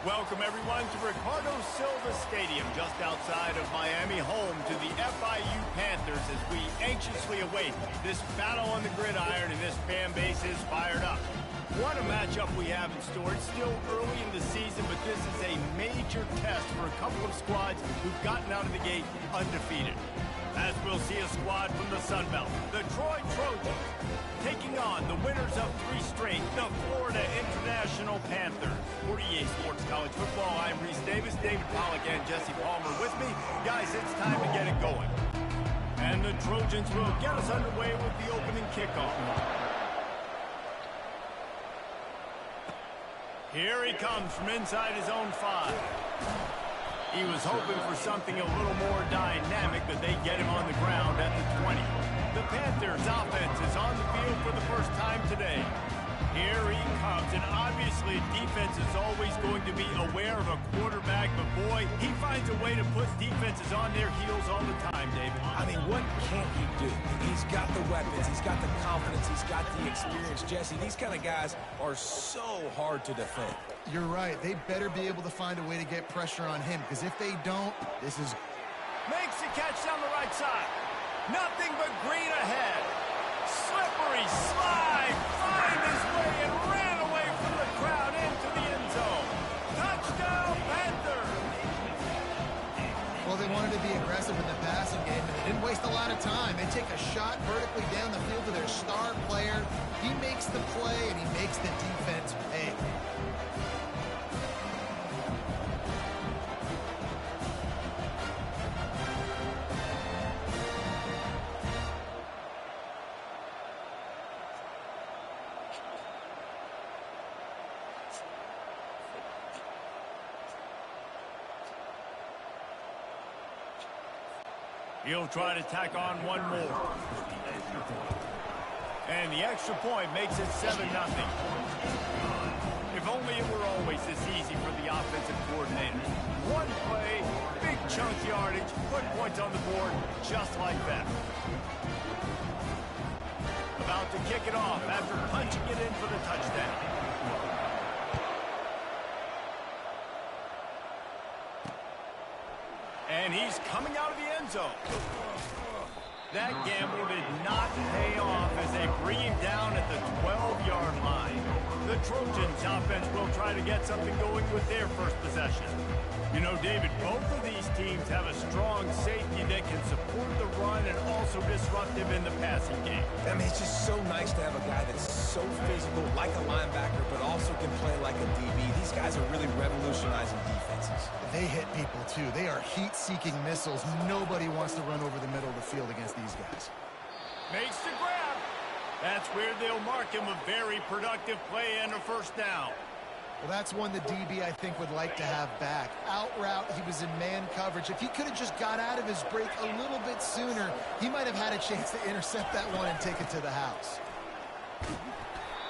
Welcome, everyone, to Ricardo Silva Stadium, just outside of Miami, home to the FIU Panthers, as we anxiously await this battle on the gridiron, and this fan base is fired up. What a matchup we have in store. It's still early in the season, but this is a major test for a couple of squads who've gotten out of the gate undefeated. As we'll see a squad from the Sun Belt, the Troy Trojans, taking on the winners of 3 straight, the Florida International Panthers. For EA Sports College Football, I'm Reese Davis, David Pollack, and Jesse Palmer with me. Guys, it's time to get it going. And the Trojans will get us underway with the opening kickoff. Here he comes from inside his own 5. He was hoping for something a little more dynamic, but they get him on the ground at the 20. The Panthers offense is on the field for the first time today. Here he comes, and obviously defense is always going to be aware of a quarterback, but boy, he finds a way to put defenses on their heels all the time, David. I mean, what can't he do? He's got the weapons, he's got the confidence, he's got the experience. Jesse, these kind of guys are so hard to defend. You're right. They better be able to find a way to get pressure on him, because if they don't, this is... Makes the catch down the right side. Nothing but green ahead. Slippery slide. Find his way and ran away from the crowd into the end zone. Touchdown, Panthers. Well, they wanted to be aggressive in the passing game, and they didn't waste a lot of time. They take a shot vertically down the field to their star player. He makes the play, and he makes the defense pay. He'll try to tack on one more. And the extra point makes it 7-0. If only it were always this easy for the offensive coordinator. One play, big chunk yardage, put points on the board just like that. About to kick it off after punching it in for the touchdown. And he's coming out of the end zone. That gamble did not pay off as they bring him down at the 12-yard line. The Trojans offense will try to get something going with their first possession. You know, David, both of these teams have a strong safety that can support the run and also disruptive in the passing game. I mean, it's just so nice to have a guy that's so physical physical like a linebacker, but also can play like a DB. These guys are really revolutionizing defenses. They hit people, too. They are heat-seeking missiles. Nobody wants to run over the middle of the field against these guys. Makes the grab. That's where they'll mark him. A very productive play and a first down. Well, that's one the DB, I think, would like to have back. Out route, he was in man coverage. If he could have just got out of his break a little bit sooner, he might have had a chance to intercept that one and take it to the house.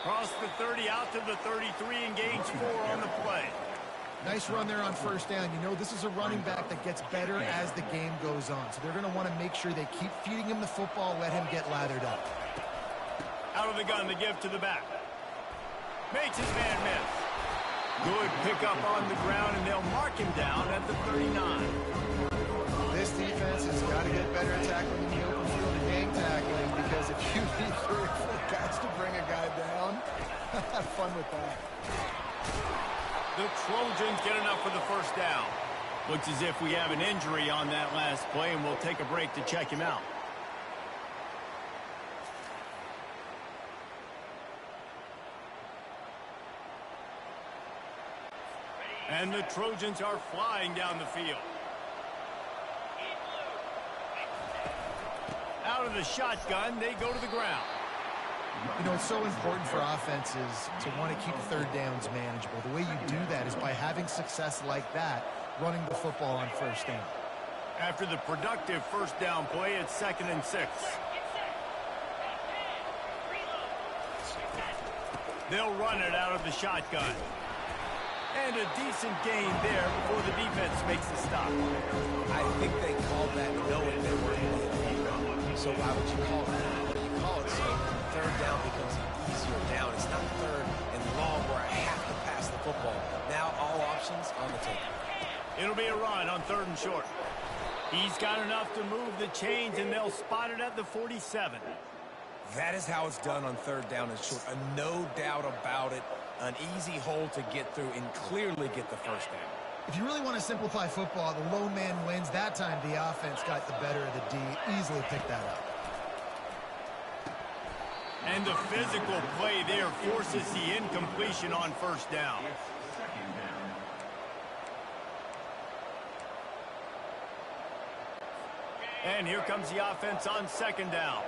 Cross the 30 out to the 33 and gains 4 on the play. Nice run there on first down. You know, this is a running back that gets better as the game goes on. So they're going to want to make sure they keep feeding him the football, let him get lathered up. Out of the gun, the give to the back. Makes his man miss. Good pickup on the ground, and they'll mark him down at the 39. This defense has got to get better at tackling in the open field and game tackling, because if you need 3 or 4 guys to bring a guy down, have fun with that. The Trojans get enough for the first down. Looks as if we have an injury on that last play, and we'll take a break to check him out. And the Trojans are flying down the field. Out of the shotgun, they go to the ground. You know, it's so important for offenses to want to keep third downs manageable. The way you do that is by having success like that, running the football on first down. After the productive first down play, it's 2nd and 6. They'll run it out of the shotgun. And a decent gain there before the defense makes the stop. I think they called that knowing they weren't going to. So why would you call that? You call it so third down becomes an easier down. It's not third and long where I have to pass the football. Now all options on the table. It'll be a run on 3rd and short. He's got enough to move the chains, and they'll spot it at the 47. That is how it's done on 3rd down and short. No doubt about it. An easy hole to get through and clearly get the first down. If you really want to simplify football, the lone man wins. That time the offense got the better of the D. Easily picked that up. And the physical play there forces the incompletion on first down. And here comes the offense on 2nd down.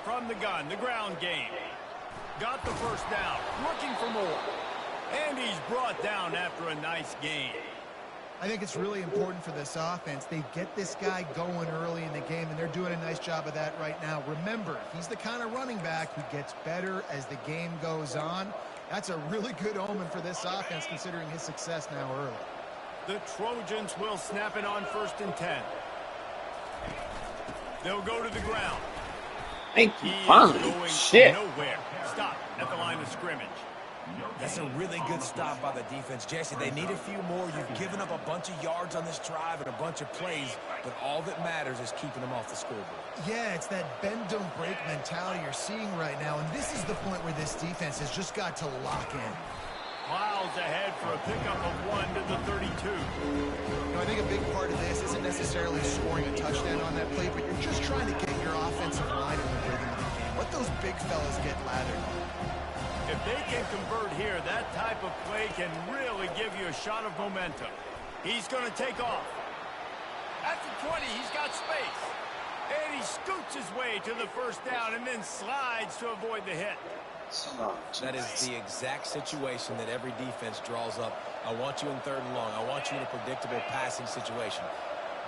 From the gun, the ground game. Got the first down, looking for more. And he's brought down after a nice gain. I think it's really important for this offense. They get this guy going early in the game, and they're doing a nice job of that right now. Remember, he's the kind of running back who gets better as the game goes on. That's a really good omen for this offense, considering his success now early. The Trojans will snap it on 1st and 10. They'll go to the ground. Thank you, He is finally. going Shit. nowhere. Stop at the line of scrimmage. That's a really good stop by the defense. Jesse, they need a few more. You've given up a bunch of yards on this drive and a bunch of plays, but all that matters is keeping them off the scoreboard. Yeah, it's that bend, don't break mentality you're seeing right now, and this is the point where this defense has just got to lock in. Miles ahead for a pickup of 1 to the 32. You know, I think a big part of this isn't necessarily scoring a touchdown on that play, but you're just trying to get your offensive line in the rhythm of the game. Let those big fellas get lathered. If they can convert here, that type of play can really give you a shot of momentum. He's going to take off. At the 20, he's got space. And he scoots his way to the first down and then slides to avoid the hit. That is the exact situation that every defense draws up. I want you in 3rd and long. I want you in a predictable passing situation.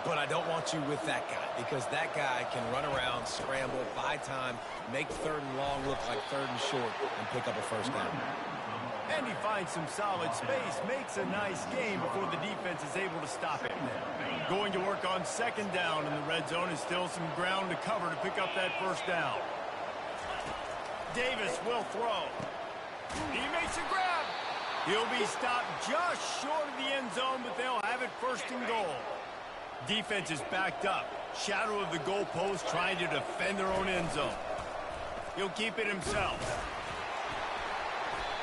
But I don't want you with that guy, because that guy can run around, scramble, buy time, make 3rd and long look like 3rd and short, and pick up a first down. And he finds some solid space, makes a nice gain before the defense is able to stop him. Going to work on 2nd down in the red zone, is still some ground to cover to pick up that first down. Davis will throw. He makes a grab. He'll be stopped just short of the end zone, but they'll have it 1st and goal. Defense is backed up. Shadow of the goalpost, trying to defend their own end zone. He'll keep it himself.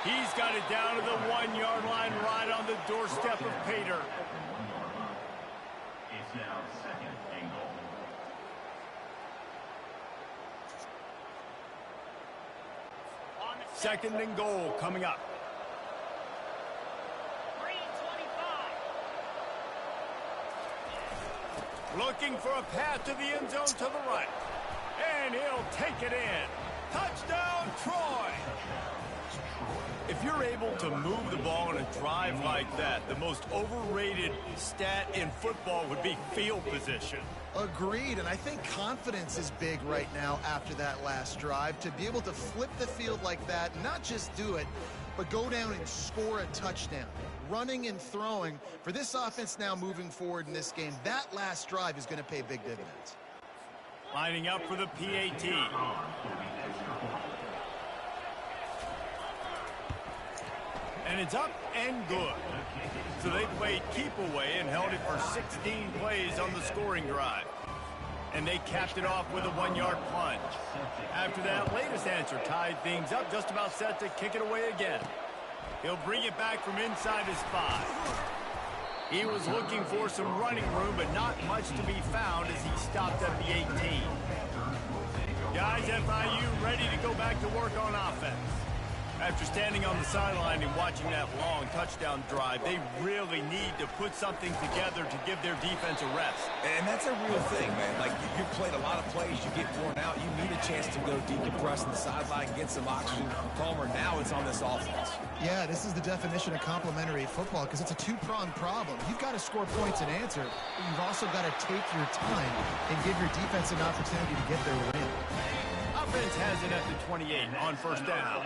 He's got it down to the 1-yard line, right on the doorstep of Pater. It's now 2nd and goal. Second and goal coming up. Looking for a path to the end zone to the right. And he'll take it in. Touchdown, Troy! If you're able to move the ball in a drive like that, the most overrated stat in football would be field position. Agreed, and I think confidence is big right now after that last drive. To be able to flip the field like that, not just do it, but go down and score a touchdown. Running and throwing, for this offense now moving forward in this game, that last drive is going to pay big dividends. Lining up for the PAT. And it's up and good. So they played keep away and held it for 16 plays on the scoring drive. And they capped it off with a 1-yard plunge. After that latest answer tied things up, just about set to kick it away again. He'll bring it back from inside his 5. He was looking for some running room, but not much to be found as he stopped at the 18. Guys, FIU ready to go back to work on offense. After standing on the sideline and watching that long touchdown drive, they really need to put something together to give their defense a rest. And that's a real thing, man. Like, you've played a lot of plays, you get worn out, you need a chance to go decompress on the sideline, get some oxygen. Palmer, now it's on this offense. Yeah, this is the definition of complementary football because it's a two-pronged problem. You've got to score points and answer, but you've also got to take your time and give your defense an opportunity to get their win. Offense has it at the 28 on first down.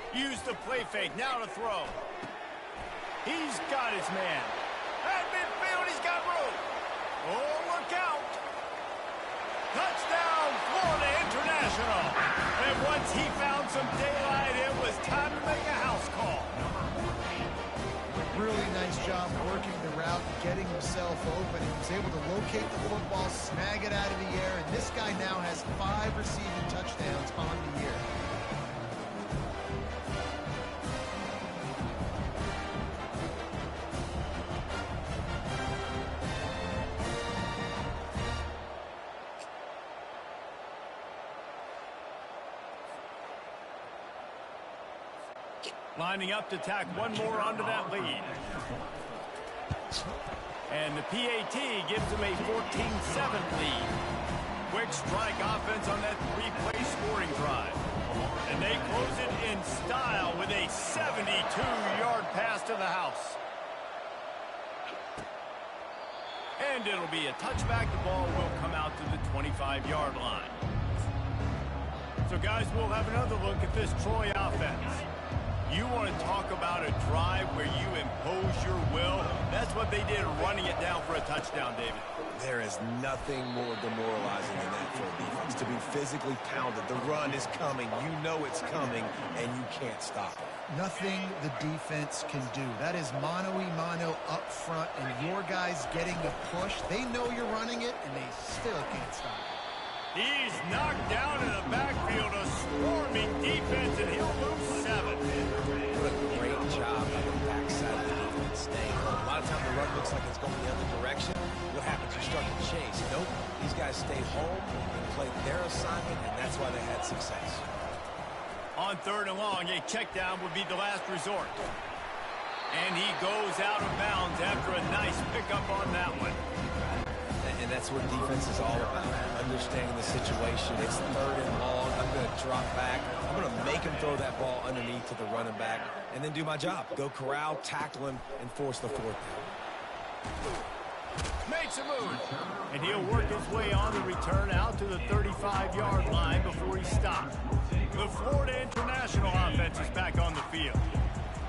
Use the play fake, now to throw. He's got his man. At midfield, he's got room. Oh, look out. Touchdown, Florida International. And once he found some daylight, it was time to make a house call. Really nice job working the route, getting himself open. He was able to locate the football, snag it out of the air, and this guy now has 5 receiving touchdowns on the year. Lining up to tack one more onto that lead. And the PAT gives them a 14-7 lead. Quick strike offense on that 3-play scoring drive. And they close it in style with a 72-yard pass to the house. And it'll be a touchback. The ball will come out to the 25-yard line. So, guys, we'll have another look at this Troy offense. You want to talk about a drive where you impose your will? That's what they did, running it down for a touchdown, David. There is nothing more demoralizing than that for a defense, to be physically pounded. The run is coming. You know it's coming, and you can't stop it. Nothing the defense can do. That is mano-a-mano up front, and your guys getting the push. They know you're running it, and they still can't stop it. He's knocked down in the backfield, a swarming defense, and he'll lose 7. What a great job on the backside of the defense staying home. A lot of times the run looks like it's going the other direction. What happens? You start to chase. Nope. These guys stayed home and played their assignment, and that's why they had success. On 3rd and long, a check down would be the last resort. And he goes out of bounds after a nice pickup on that one. And that's what defense is all about, understanding the situation. It's 3rd and long. I'm going to drop back. I'm going to make him throw that ball underneath to the running back and then do my job. Go corral, tackle him, and force the 4th down. Makes a move. And he'll work his way on the return out to the 35-yard line before he stopped. The Florida International offense is back on the field.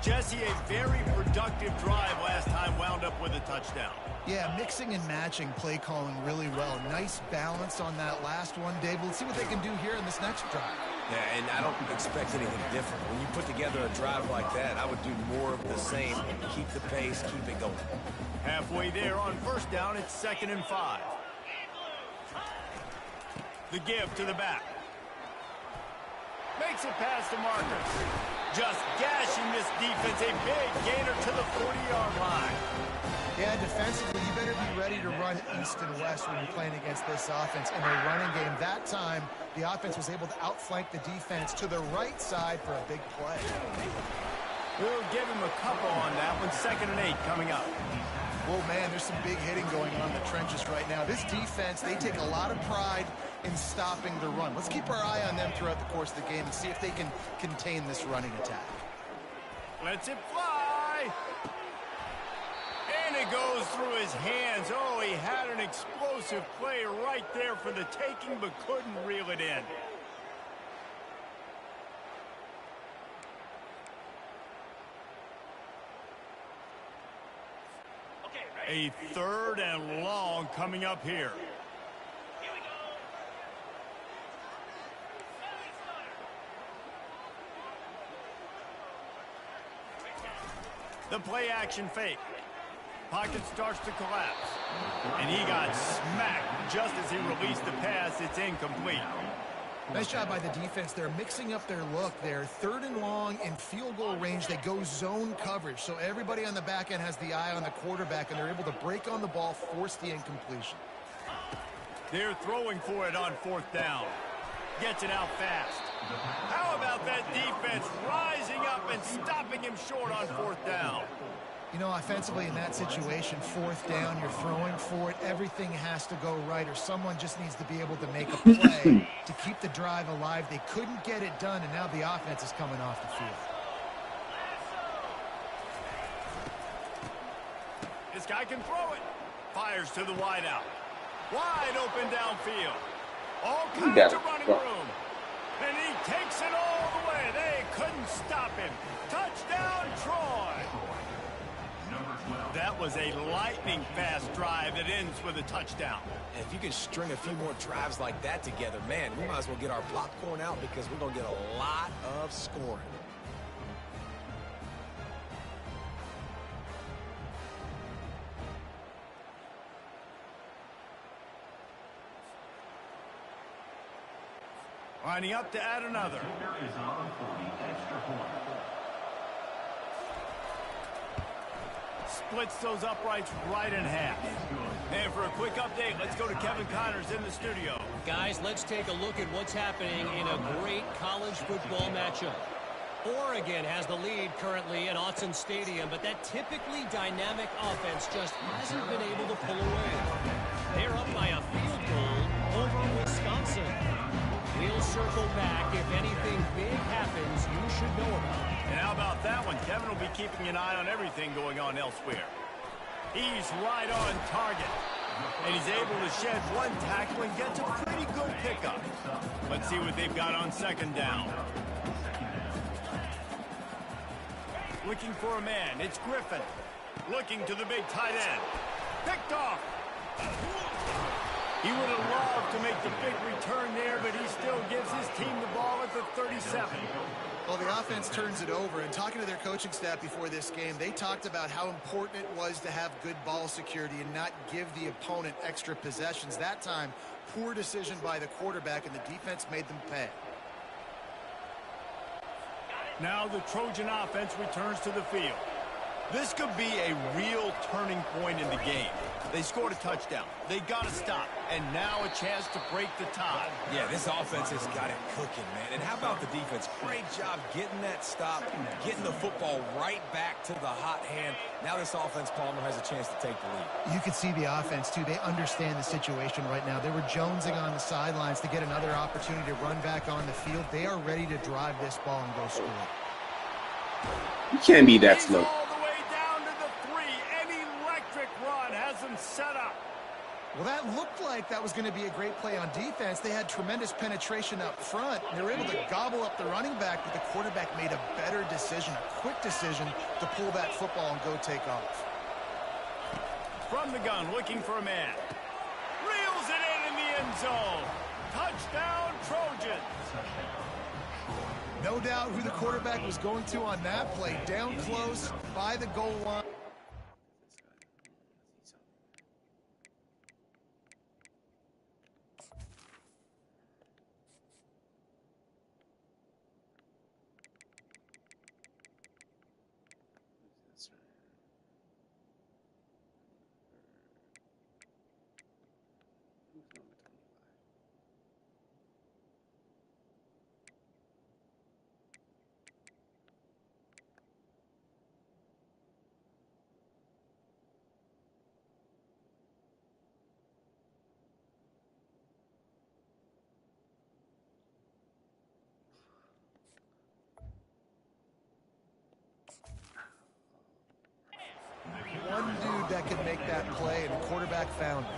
Jesse, a very productive drive last time, wound up with a touchdown. Yeah, mixing and matching play calling really well. Nice balance on that last one, Dave. Let's see what they can do here in this next drive. Yeah, and I don't expect anything different. When you put together a drive like that, I would do more of the same. Keep the pace, keep it going. Halfway there on 1st down, it's 2nd and 5. The give to the back. Makes it past the marker. Just gashing this defense. A big gainer to the 40-yard line. Yeah, defensively, you better be ready to run east and west when you're playing against this offense in their running game. That time, the offense was able to outflank the defense to the right side for a big play. We'll give him a couple on that one. 2nd and 8 coming up. Oh, man, there's some big hitting going on in the trenches right now. This defense, they take a lot of pride in stopping the run. Let's keep our eye on them throughout the course of the game and see if they can contain this running attack. Lets it fly. And it goes through his hands. Oh, he had an explosive play right there for the taking, but couldn't reel it in. A 3rd and long coming up here. The play action fake. Pocket starts to collapse. And he got smacked just as he released the pass. It's incomplete. Nice job by the defense. They're mixing up their look there. 3rd and long in field goal range. They go zone coverage. So everybody on the back end has the eye on the quarterback, and they're able to break on the ball, force the incompletion. They're throwing for it on 4th down. Gets it out fast. How about that defense rising up and stopping him short on 4th down? You know, offensively in that situation, 4th down, you're throwing for it. Everything has to go right, or someone just needs to be able to make a play to keep the drive alive. They couldn't get it done, and now the offense is coming off the field. This guy can throw it. Fires to the wideout. Wide open downfield. All kinds of running room. And he takes it all the way. They couldn't stop him. Touchdown, Troy. That was a lightning-fast drive that ends with a touchdown. And if you can string a few more drives like that together, man, we might as well get our popcorn out because we're going to get a lot of scoring. Lining up to add another. Splits those uprights right in half. And for a quick update, let's go to Kevin Connors in the studio. Guys, let's take a look at what's happening in a great college football matchup. Oregon has the lead currently at Autzen Stadium, but that typically dynamic offense just hasn't been able to pull away. They're up by a field goal over Wisconsin. We'll circle back if anything big happens you should know about. And how about that one? Kevin will be keeping an eye on everything going on elsewhere. He's right on target. And he's able to shed one tackle and gets a pretty good pickup. Let's see what they've got on 2nd down. Looking for a man. It's Griffin. Looking to the big tight end. Picked off. He would have loved to make the big return there, but he still gives his team the ball at the 37. Well, the offense turns it over, and talking to their coaching staff before this game, they talked about how important it was to have good ball security and not give the opponent extra possessions. That time, poor decision by the quarterback, and the defense made them pay. Now the Trojan offense returns to the field. This could be a real turning point in the game. They scored a touchdown. They got to stop. And now a chance to break the tie. Yeah, this offense has got it cooking, man. And how about the defense? Great job getting that stop, getting the football right back to the hot hand. Now this offense, Palmer, has a chance to take the lead. You can see the offense, too. They understand the situation right now. They were jonesing on the sidelines to get another opportunity to run back on the field. They are ready to drive this ball and go score. You can't be that slow. All the way down to the 3. An electric run has them set up. Well, that looked like that was going to be a great play on defense. They had tremendous penetration up front. They were able to gobble up the running back, but the quarterback made a better decision, a quick decision to pull that football and go take off. From the gun, looking for a man. Reels it in the end zone. Touchdown, Trojans. No doubt who the quarterback was going to on that play. Down close by the goal line. that play, and the quarterback found it.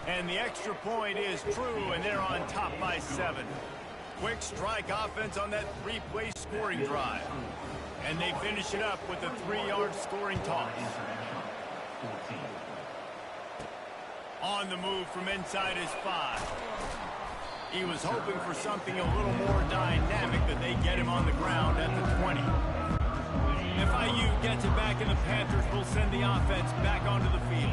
And the extra point is true, and they're on top by 7. Quick strike offense on that 3-play scoring drive. And they finish it up with a 3-yard scoring toss. On the move from inside his 5. He was hoping for something a little more dynamic, but they get him on the ground at the 20. FIU gets it back, and the Panthers will send the offense back onto the field.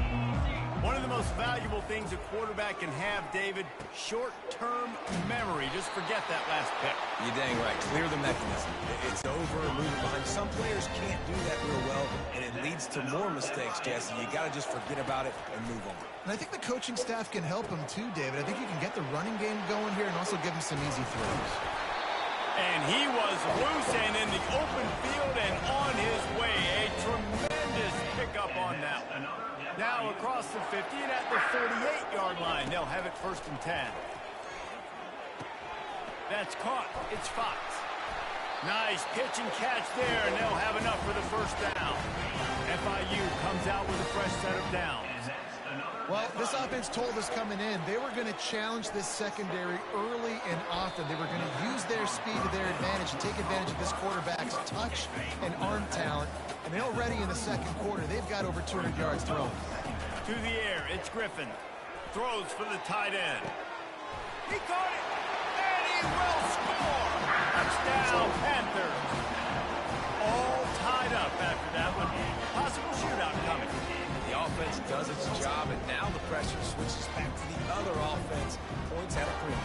One of the most valuable things a quarterback can have, David, short-term memory. Just forget that last pick. You're dang right. Clear the mechanism. It's over, moving behind. Some players can't do that real well, and it leads to more mistakes, Jesse. You got to just forget about it and move on. And I think the coaching staff can help him too, David. I think you can get the running game going here and also give him some easy throws. And he was loose and in the open field and on his way. A tremendous pickup on that one. Now across the 50 and at the 38-yard line. They'll have it 1st and 10. That's caught. It's Fox. Nice pitch and catch there, and they'll have enough for the 1st down. FIU comes out with a fresh set of downs. Well, this offense told us coming in they were going to challenge this secondary early and often. They were going to use their speed to their advantage and take advantage of this quarterback's touch and arm talent. And they're already in the 2nd quarter. They've got over 200 yards thrown. To the air, it's Griffin. Throws for the tight end. He caught it, and he will score. Touchdown, Panthers. All tied up after that one. Possible shootout coming. The offense does its job, and now the pressure switches back to the other offense. Points at a premium.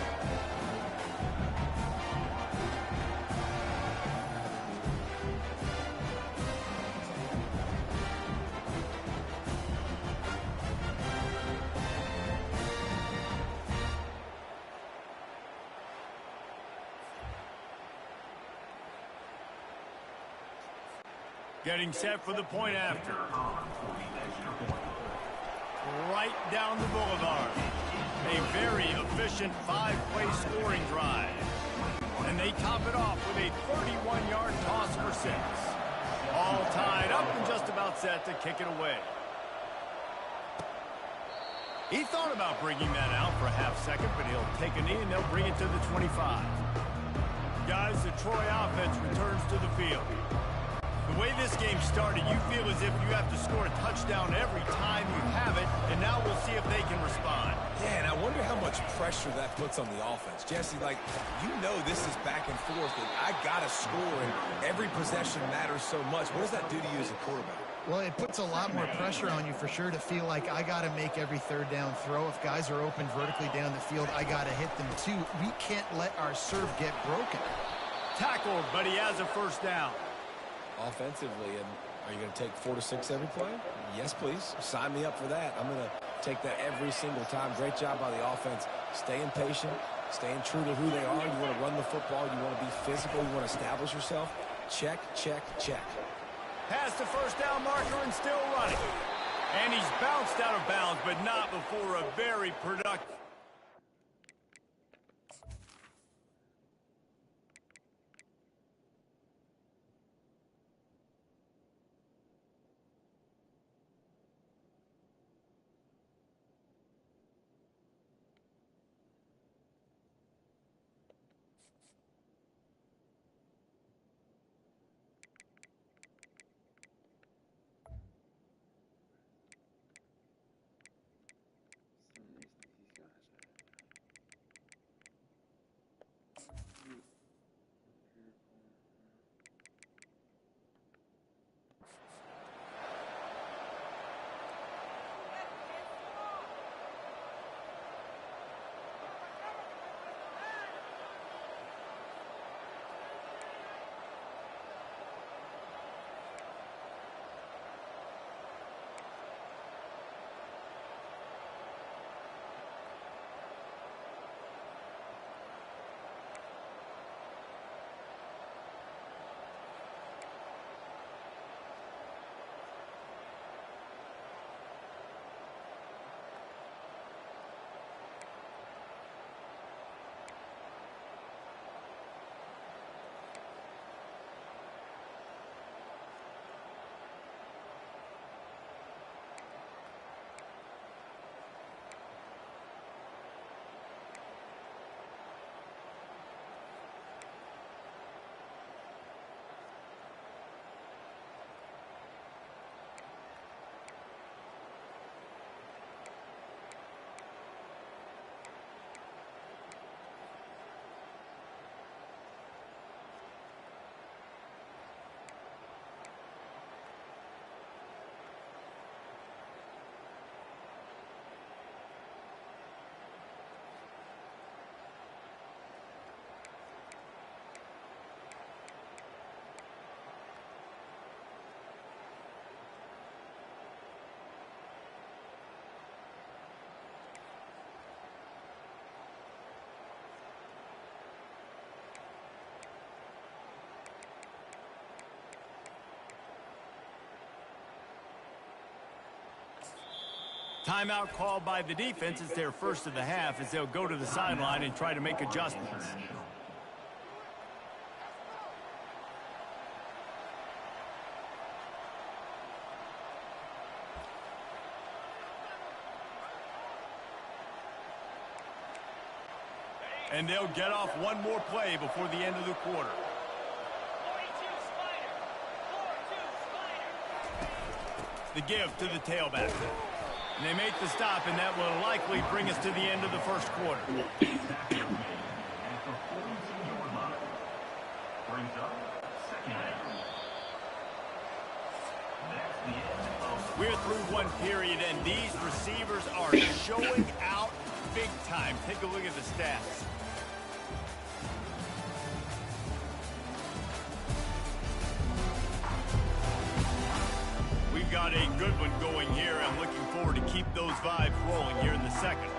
Getting set for the point after. Right down the boulevard. A very efficient 5-play scoring drive. And they top it off with a 31-yard toss for 6. All tied up and just about set to kick it away. He thought about bringing that out for a half-second, but he'll take a knee and they'll bring it to the 25. Guys, the Troy offense returns to the field. The way this game started, you feel as if you have to score a touchdown every time you have it, and now we'll see if they can respond. Yeah, and I wonder how much pressure that puts on the offense. Jesse, like, you know this is back and forth, and I got to score, and every possession matters so much. What does that do to you as a quarterback? Well, it puts a lot more pressure on you for sure to feel like I got to make every 3rd down throw. If guys are open vertically down the field, I got to hit them too. We can't let our serve get broken. Tackled, but he has a 1st down. Offensively, and are you going to take 4 to 6 every play? Yes, please. Sign me up for that. I'm going to take that every single time. Great job by the offense. Staying patient, staying true to who they are. You want to run the football. You want to be physical. You want to establish yourself. Check, check, check. Past the 1st down marker and still running. And he's bounced out of bounds, but not before a very productive. Timeout called by the defense. It's their first of the half as they'll go to the sideline and try to make adjustments. And they'll get off one more play before the end of the quarter. The give to the tailback. And they make the stop, and that will likely bring us to the end of the first quarter. We're through one period, and these receivers are showing out big time. Take a look at the stats. We've got a good one going here. I'm looking forward to keep those vibes rolling here in the second.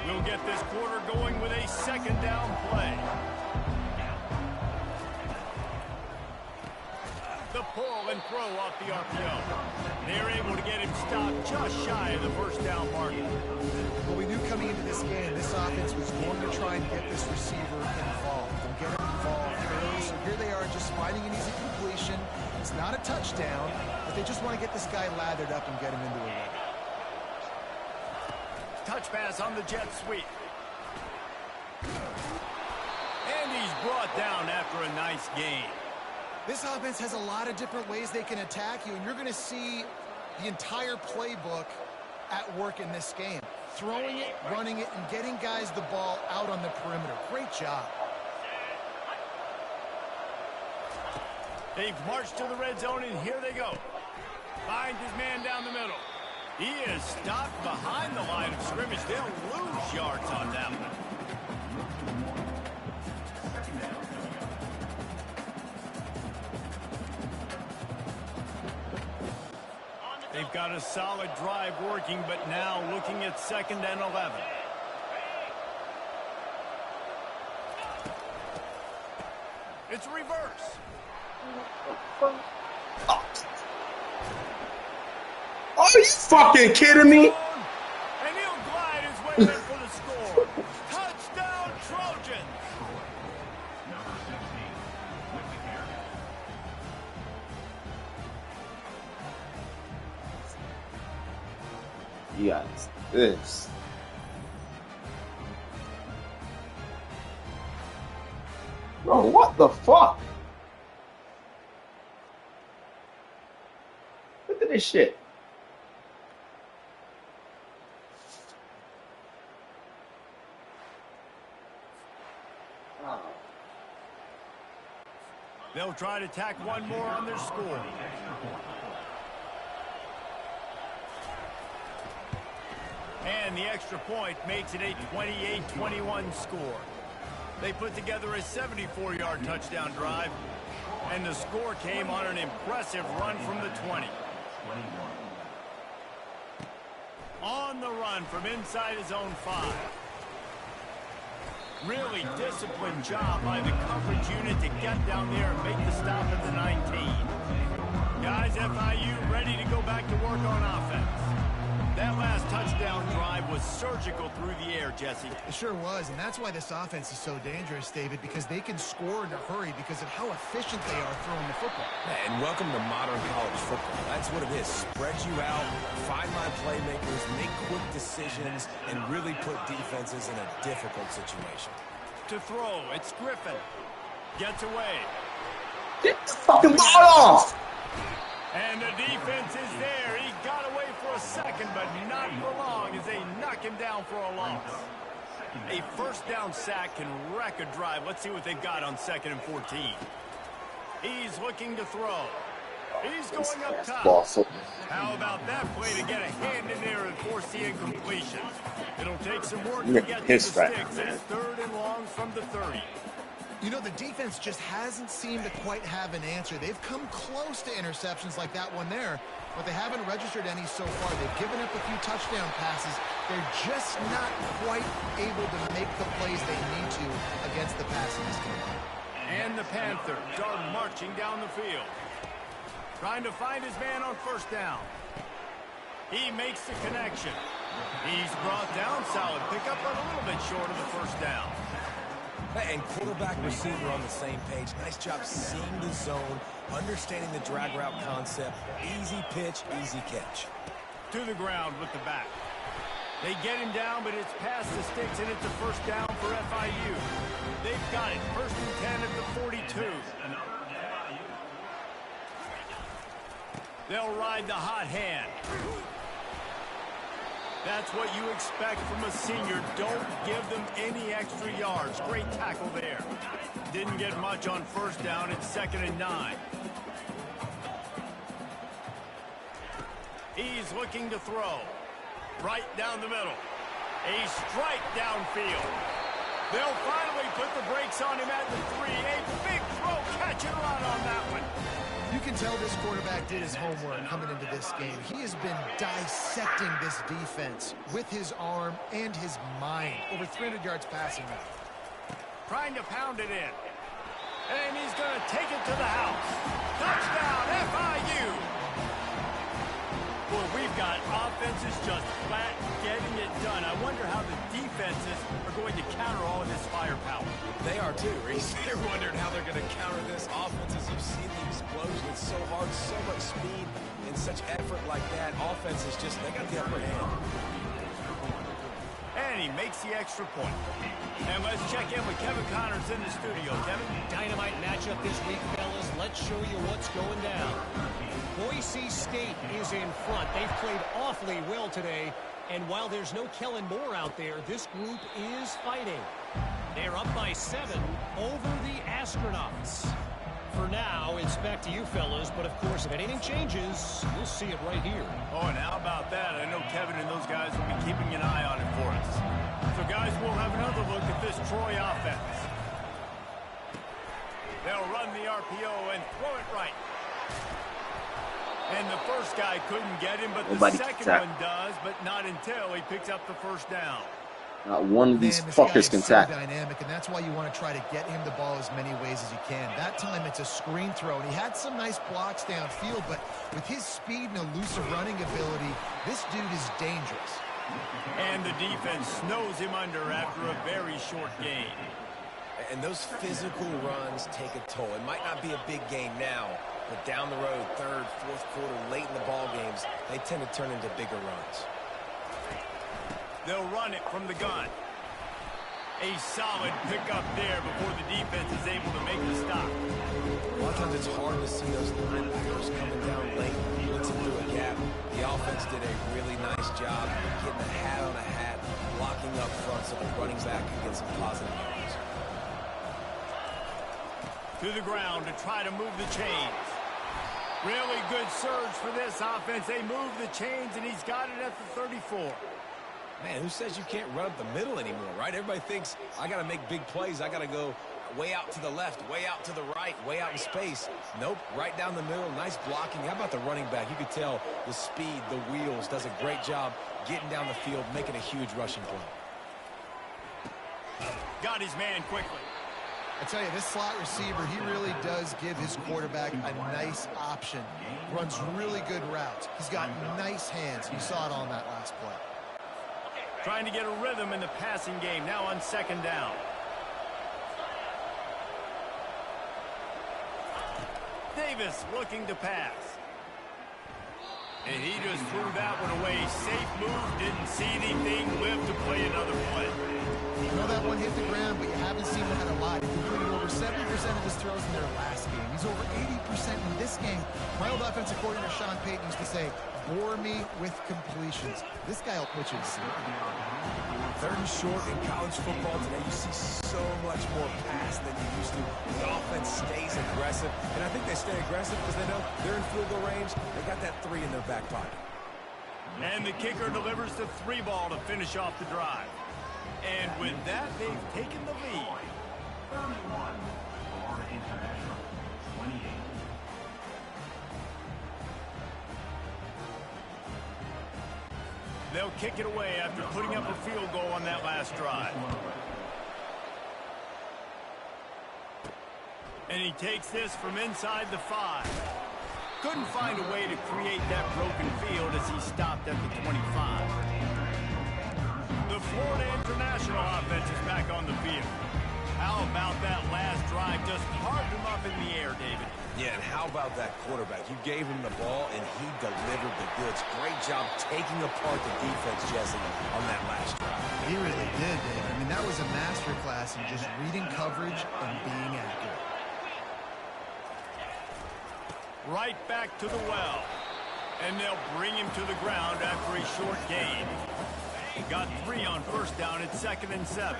We'll get this quarter going with a second down play. The pull and throw off the RPO. They're able to get him stopped just shy of the first down mark. Well, we knew coming into this game, this offense was going to try and get this receiver involved and get him involved early. So here they are just finding an easy completion. It's not a touchdown, but they just want to get this guy lathered up and get him into a run. Touch pass on the jet sweep. And he's brought down after a nice gain. This offense has a lot of different ways they can attack you, and you're going to see the entire playbook at work in this game. Throwing it, running it, and getting guys the ball out on the perimeter. Great job. They've marched to the red zone, and here they go. Finds his man down the middle. He is stopped behind the line of scrimmage. They'll lose yards on that one. They've got a solid drive working, but now looking at 2nd and 11. It's reverse. Are you fucking kidding me? And he'll glide his way in for the score. Touchdown, Trojans. Yes, this. Bro, what the fuck? Look at this shit. They'll try to tack one more on their score. And the extra point makes it a 28-21 score. They put together a 74-yard touchdown drive, and the score came on an impressive run from the 20. On the run from inside his own 5. Really disciplined job by the coverage unit to get down there and make the stop at the 19. Guys, FIU ready to go back to work on offense. That last touchdown drive was surgical through the air, Jesse. It sure was, and that's why this offense is so dangerous, David, because they can score in a hurry because of how efficient they are throwing the football. And welcome to modern college football. That's what it is. Spread you out, find my playmakers, make quick decisions, and really put defenses in a difficult situation. To throw, it's Griffin. Gets away. Get the fucking ball off! And the defense is there. He got away for a second, but not for long as they knock him down for a loss. A first down sack can wreck a drive. Let's see what they've got on 2nd and 14. He's looking to throw. He's going up top. How about that play to get a hand in there and force the incompletion? It'll take some work to get to the sticks. It's 3rd and long from the 30. You know, the defense just hasn't seemed to quite have an answer. They've come close to interceptions like that one there, but they haven't registered any so far. They've given up a few touchdown passes. They're just not quite able to make the plays they need to against the pass in this game. And the Panthers are marching down the field. Trying to find his man on first down. He makes the connection. He's brought down. Solid pickup, but a little bit short of the first down. And quarterback receiver on the same page. Nice job seeing the zone, understanding the drag route concept. Easy pitch, easy catch. To the ground with the back. They get him down, but it's past the sticks, and it's a first down for FIU. They've got it. First and 10 at the 42. They'll ride the hot hand. That's what you expect from a senior. Don't give them any extra yards. Great tackle there. Didn't get much on first down. It's 2nd and 9. He's looking to throw. Right down the middle. A strike downfield. They'll finally put the brakes on him at the 3. A big throw, catch and run on that one. You can tell this quarterback did his homework coming into this game. He has been dissecting this defense with his arm and his mind. Over 300 yards passing now. Trying to pound it in. And he's going to take it to the house. Touchdown, FIU. Well, we've got offenses just flat getting it done. I wonder how the defenses are going to counter all of this firepower. They are too, Reese. They're wondering how they're going to counter this offense. As you've seen the explosion, it's so hard, so much speed, and such effort like that. Offense is just, they got the upper hand. And he makes the extra point. And let's check in with Kevin Connors in the studio. Kevin? Dynamite matchup this week, fellas. Let's show you what's going down. Boise State is in front. They've played awfully well today. And while there's no Kellen Moore out there, this group is fighting. They're up by 7 over the Astronauts. For now, it's back to you, fellas. But, of course, if anything changes, you'll see it right here. Oh, and how about that? I know Kevin and those guys will be keeping an eye on it for us. So, guys, we'll have another look at this Troy offense. They'll run the RPO and throw it right. And the first guy couldn't get him, but the second one does, but not until he picks up the first down. Not one of these this fuckers can so tackle. Dynamic, and that's why you want to try to get him the ball as many ways as you can. That time it's a screen throw, and he had some nice blocks downfield, but with his speed and elusive running ability, this dude is dangerous. And the defense snows him under after a very short gain. And those physical runs take a toll. It might not be a big game now, but down the road, 3rd, 4th quarter, late in the ball games, they tend to turn into bigger runs. They'll run it from the gun. A solid pickup there before the defense is able to make the stop. A lot of times it's hard to see those linebackers coming down late, blitzing through a gap. The offense did a really nice job getting a hat on a hat, blocking up front so the running back can get some positive yards. To the ground to try to move the chains. Really good surge for this offense. They move the chains, and he's got it at the 34. Man, who says you can't run up the middle anymore, right? Everybody thinks, I got to make big plays. I got to go way out to the left, way out to the right, way out in space. Nope, right down the middle. Nice blocking. How about the running back? You could tell the speed, the wheels, does a great job getting down the field, making a huge rushing play. Got his man quickly. I tell you, this slot receiver, he really does give his quarterback a nice option. Runs really good routes. He's got nice hands. You saw it on that last play. Trying to get a rhythm in the passing game, now on 2nd down. Davis looking to pass. And he just threw that one away. Safe move, didn't see anything, lived to play another play. You know that one hit the ground, but you haven't seen that a lot. He completed over 70% of his throws in their last game. He's over 80% in this game. My old offensive coordinator, Sean Payton, used to say, bore me with completions. This guy will put you to sleep. 3rd and short in college football today. You see so much more pass than you used to. The offense stays aggressive, and I think they stay aggressive because they know they're in field goal range. They got that 3 in their back pocket. And the kicker delivers the 3 ball to finish off the drive. And with that, they've taken the lead. 31 for International, 28. They'll kick it away after putting up a field goal on that last drive. And he takes this from inside the 5. Couldn't find a way to create that broken field as he stopped at the 25. The Florida International offense is back on the field. How about that last drive? Just carved him up in the air, David. Yeah, and how about that quarterback? You gave him the ball, and he delivered the goods. Great job taking apart the defense, Jesse, on that last drive. He really did, David. I mean, that was a masterclass in just reading coverage and being accurate. Right back to the well. And they'll bring him to the ground after a short gain. Got 3 on first down at 2nd and 7.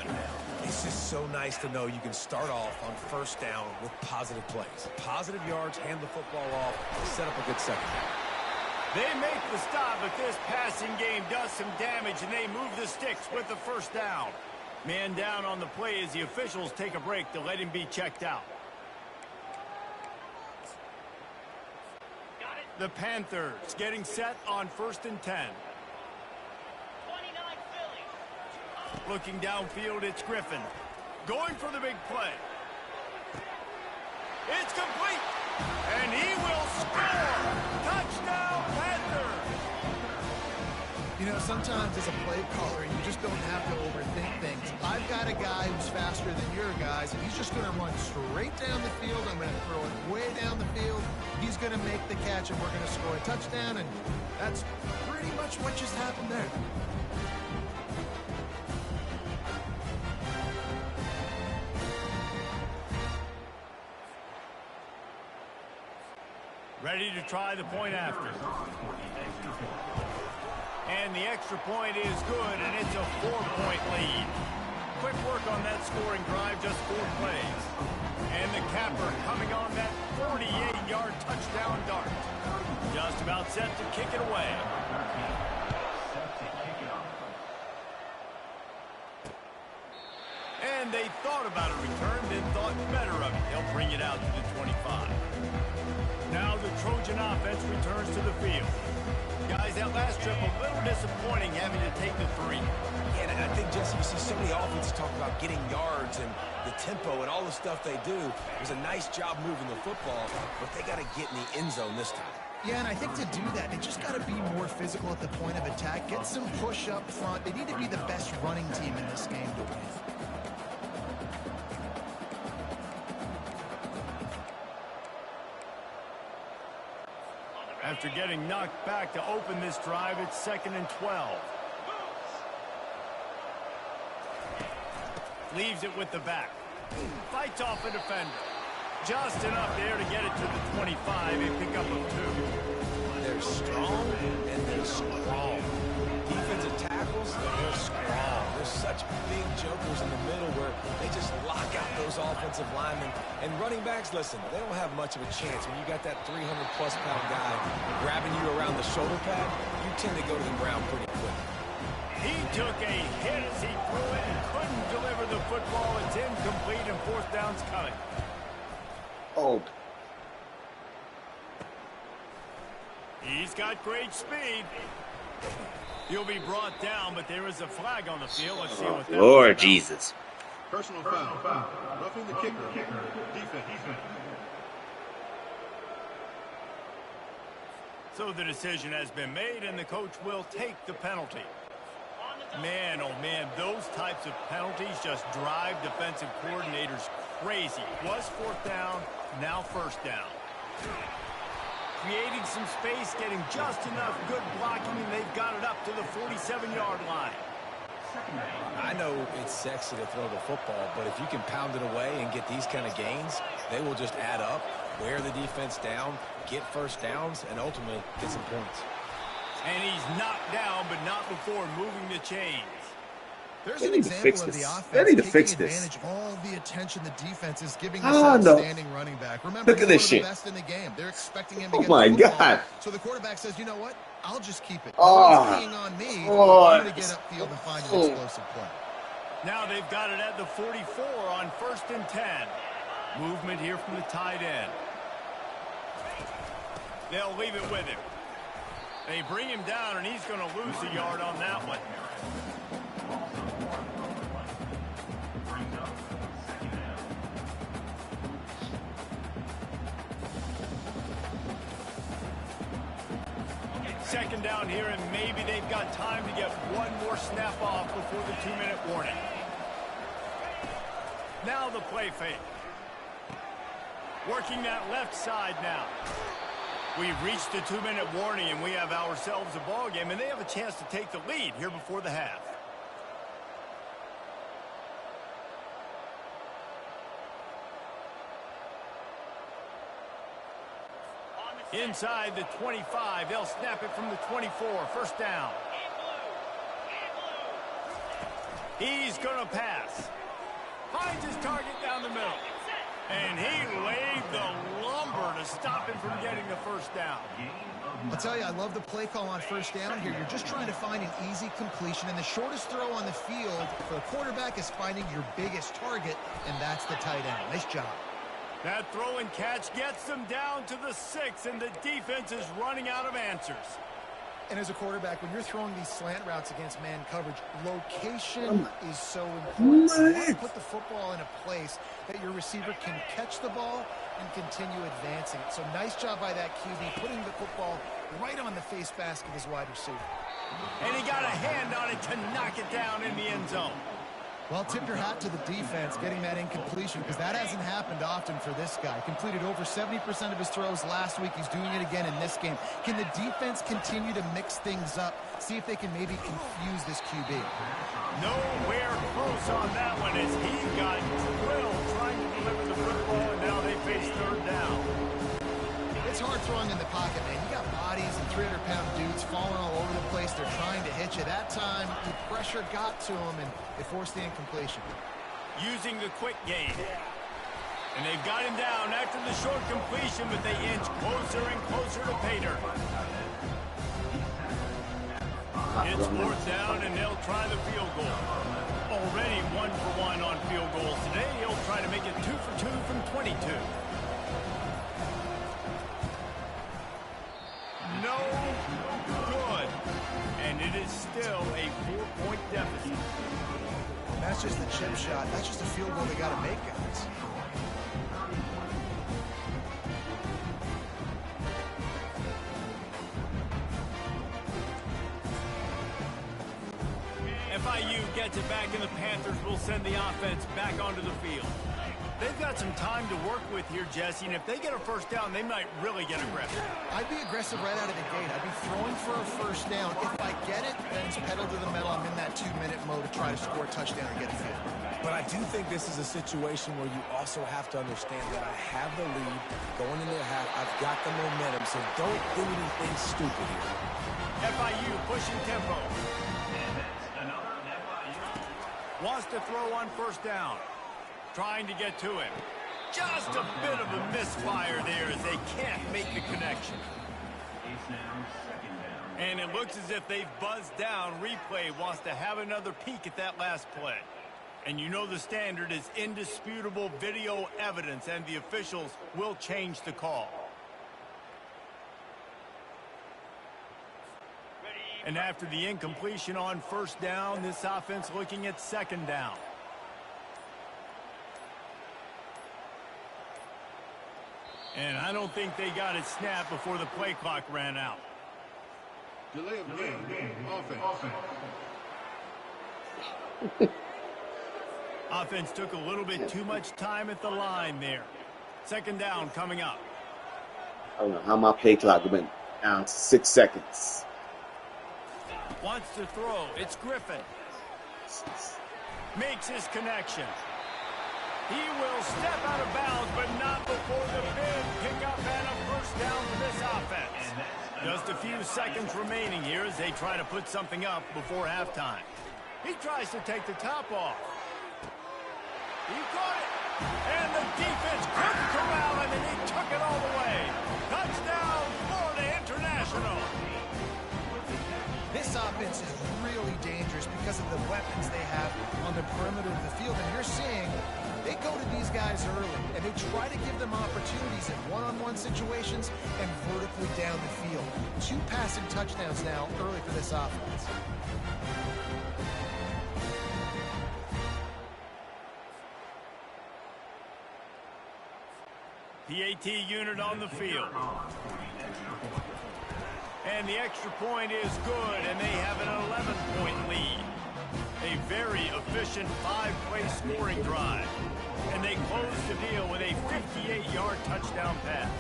It's just so nice to know you can start off on first down with positive plays. Positive yards, hand the football off, set up a good second half. They make the stop, but this passing game does some damage, and they move the sticks with the first down. Man down on the play as the officials take a break to let him be checked out. The Panthers getting set on 1st and 10. Looking downfield, it's Griffin. Going for the big play. It's complete. And he will score. Touchdown, Panthers. You know, sometimes as a play caller, you just don't have to overthink things. I've got a guy who's faster than your guys, and he's just going to run straight down the field. I'm going to throw it way down the field. He's going to make the catch, and we're going to score a touchdown, and that's pretty much what just happened there. Ready to try the point after. And the extra point is good, and it's a 4-point lead. Quick work on that scoring drive, just 4 plays. And the capper coming on that 48-yard touchdown dart. Just about set to kick it away. And they thought about a return, then thought better of it. They'll bring it out to the 25. Now the Trojan offense returns to the field. Guys, that last trip a little disappointing having to take the 3. Yeah, and I think, Jesse, you see so many offenses talk about getting yards and the tempo and all the stuff they do. It was a nice job moving the football, but they got to get in the end zone this time. Yeah, and I think to do that, they just got to be more physical at the point of attack. Get some push up front. They need to be the best running team in this game to win. After getting knocked back to open this drive, it's 2nd and 12. Leaves it with the back. Fights off a defender. Just enough there to get it to the 25. A pickup of 2. They're strong and they're strong. Defensive tackles, they're strong. There's such big jokers in the middle where they just lock out those offensive linemen. And running backs, listen, they don't have much of a chance. When you got that 300-plus pound guy grabbing you around the shoulder pad, you tend to go to the ground pretty quick. He took a hit as he threw it and couldn't deliver the football. It's incomplete and 4th down's coming. Oh. He's got great speed. He'll be brought down, but there is a flag on the field. Let's see what that Lord Jesus. Personal foul. Roughing the kicker. Defense. So the decision has been made, and the coach will take the penalty. Man, oh man, those types of penalties just drive defensive coordinators crazy. Was 4th down, now 1st down. Creating some space, getting just enough good blocking, and they've got it up to the 47-yard line. I know it's sexy to throw the football, but if you can pound it away and get these kind of gains, they will just add up, wear the defense down, get first downs, and ultimately get some points. And he's knocked down, but not before moving the chains. There's an example of the offense taking advantage of all the attention the defense is giving this outstanding running back. Remember, look at this shit. The best in the game. They're expecting him to get my the football. God. So the quarterback says, you know what? I'll just keep it. Oh. It's being on me. I'm going to get upfield and find an explosive play. Now they've got it at the 44 on 1st and 10. Movement here from the tight end. They'll leave it with him. They bring him down, and he's going to lose a yard on that one. second down here, and maybe they've got time to get one more snap off before the 2-minute warning. Now the play fake. Working that left side now. We've reached the 2-minute warning, and we have ourselves a ball game, and they have a chance to take the lead here before the half. Inside the 25, they'll snap it from the 24, first down. He's going to pass. Finds his target down the middle. And he laid the lumber to stop him from getting the first down. I'll tell you, I love the play call on first down here. You're just trying to find an easy completion, and the shortest throw on the field for a quarterback is finding your biggest target, and that's the tight end. Nice job. That throw and catch gets them down to the 6, and the defense is running out of answers. And as a quarterback, when you're throwing these slant routes against man coverage, location is so important. You want to put the football in a place that your receiver can catch the ball and continue advancing it. So nice job by that QB, putting the football right on the face mask of his wide receiver. And he got a hand on it to knock it down in the end zone. Well, tip your hat to the defense getting that incompletion, because that hasn't happened often for this guy. Completed over 70% of his throws last week. He's doing it again in this game. Can the defense continue to mix things up? See if they can maybe confuse this QB. Nowhere close on that one as he got drilled trying to deliver the football, and now they face third down. It's hard throwing in the pocket, man. You got bodies and 300-pound dudes falling all over the place. They're trying to hit you. That time, the pressure got to him, and they forced the incompletion. Using the quick game. And they've got him down after the short completion, but they inch closer and closer to pay dirt. It's fourth down, and they'll try the field goal. Already 1 for 1 on field goals today. He'll try to make it 2 for 2 from 22. No good. And it is still a 4-point deficit. And that's just the chip shot. That's just a field goal they got to make, guys. FIU gets it back, and the Panthers will send the offense back onto the field. They've got some time to work with here, Jesse, and if they get a first down, they might really get aggressive. I'd be aggressive right out of the gate. I'd be throwing for a first down. If I get it, then it's pedal to the metal. I'm in that 2-minute mode to try to score a touchdown and get a field. But I do think this is a situation where you also have to understand that I have the lead going into the half. I've got the momentum, so don't do anything stupid here. FIU pushing tempo. Wants to throw on first down. Trying to get to him. Just a bit of a misfire there as they can't make the connection. And it looks as if they've buzzed down. Replay wants to have another peek at that last play. And you know the standard is indisputable video evidence, and the officials will change the call. And after the incompletion on first down, this offense looking at second down. And I don't think they got it snapped before the play clock ran out. Delay of game. Offense. Offense took a little bit too much time at the line there. Second down coming up. I don't know how my play clock went down to 6 seconds. Wants to throw. It's Griffin. Makes his connection. He will step out of bounds, but not before the big pickup and a first down for this offense. Just a few seconds remaining here as they try to put something up before halftime. He tries to take the top off. He caught it. And the defense couldn't corral him, and he took it all the way. Touchdown, Florida International. This offense is really dangerous because of the weapons they have on the perimeter of the field. And you're seeing they go to these guys early, and they try to give them opportunities in one-on-one situations and vertically down the field. 2 passing touchdowns now early for this offense. PAT unit on the field. And the extra point is good, and they have an 11-point lead. A very efficient 5-play scoring drive. And they close the deal with a 58-yard touchdown pass.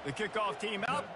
The kickoff team out.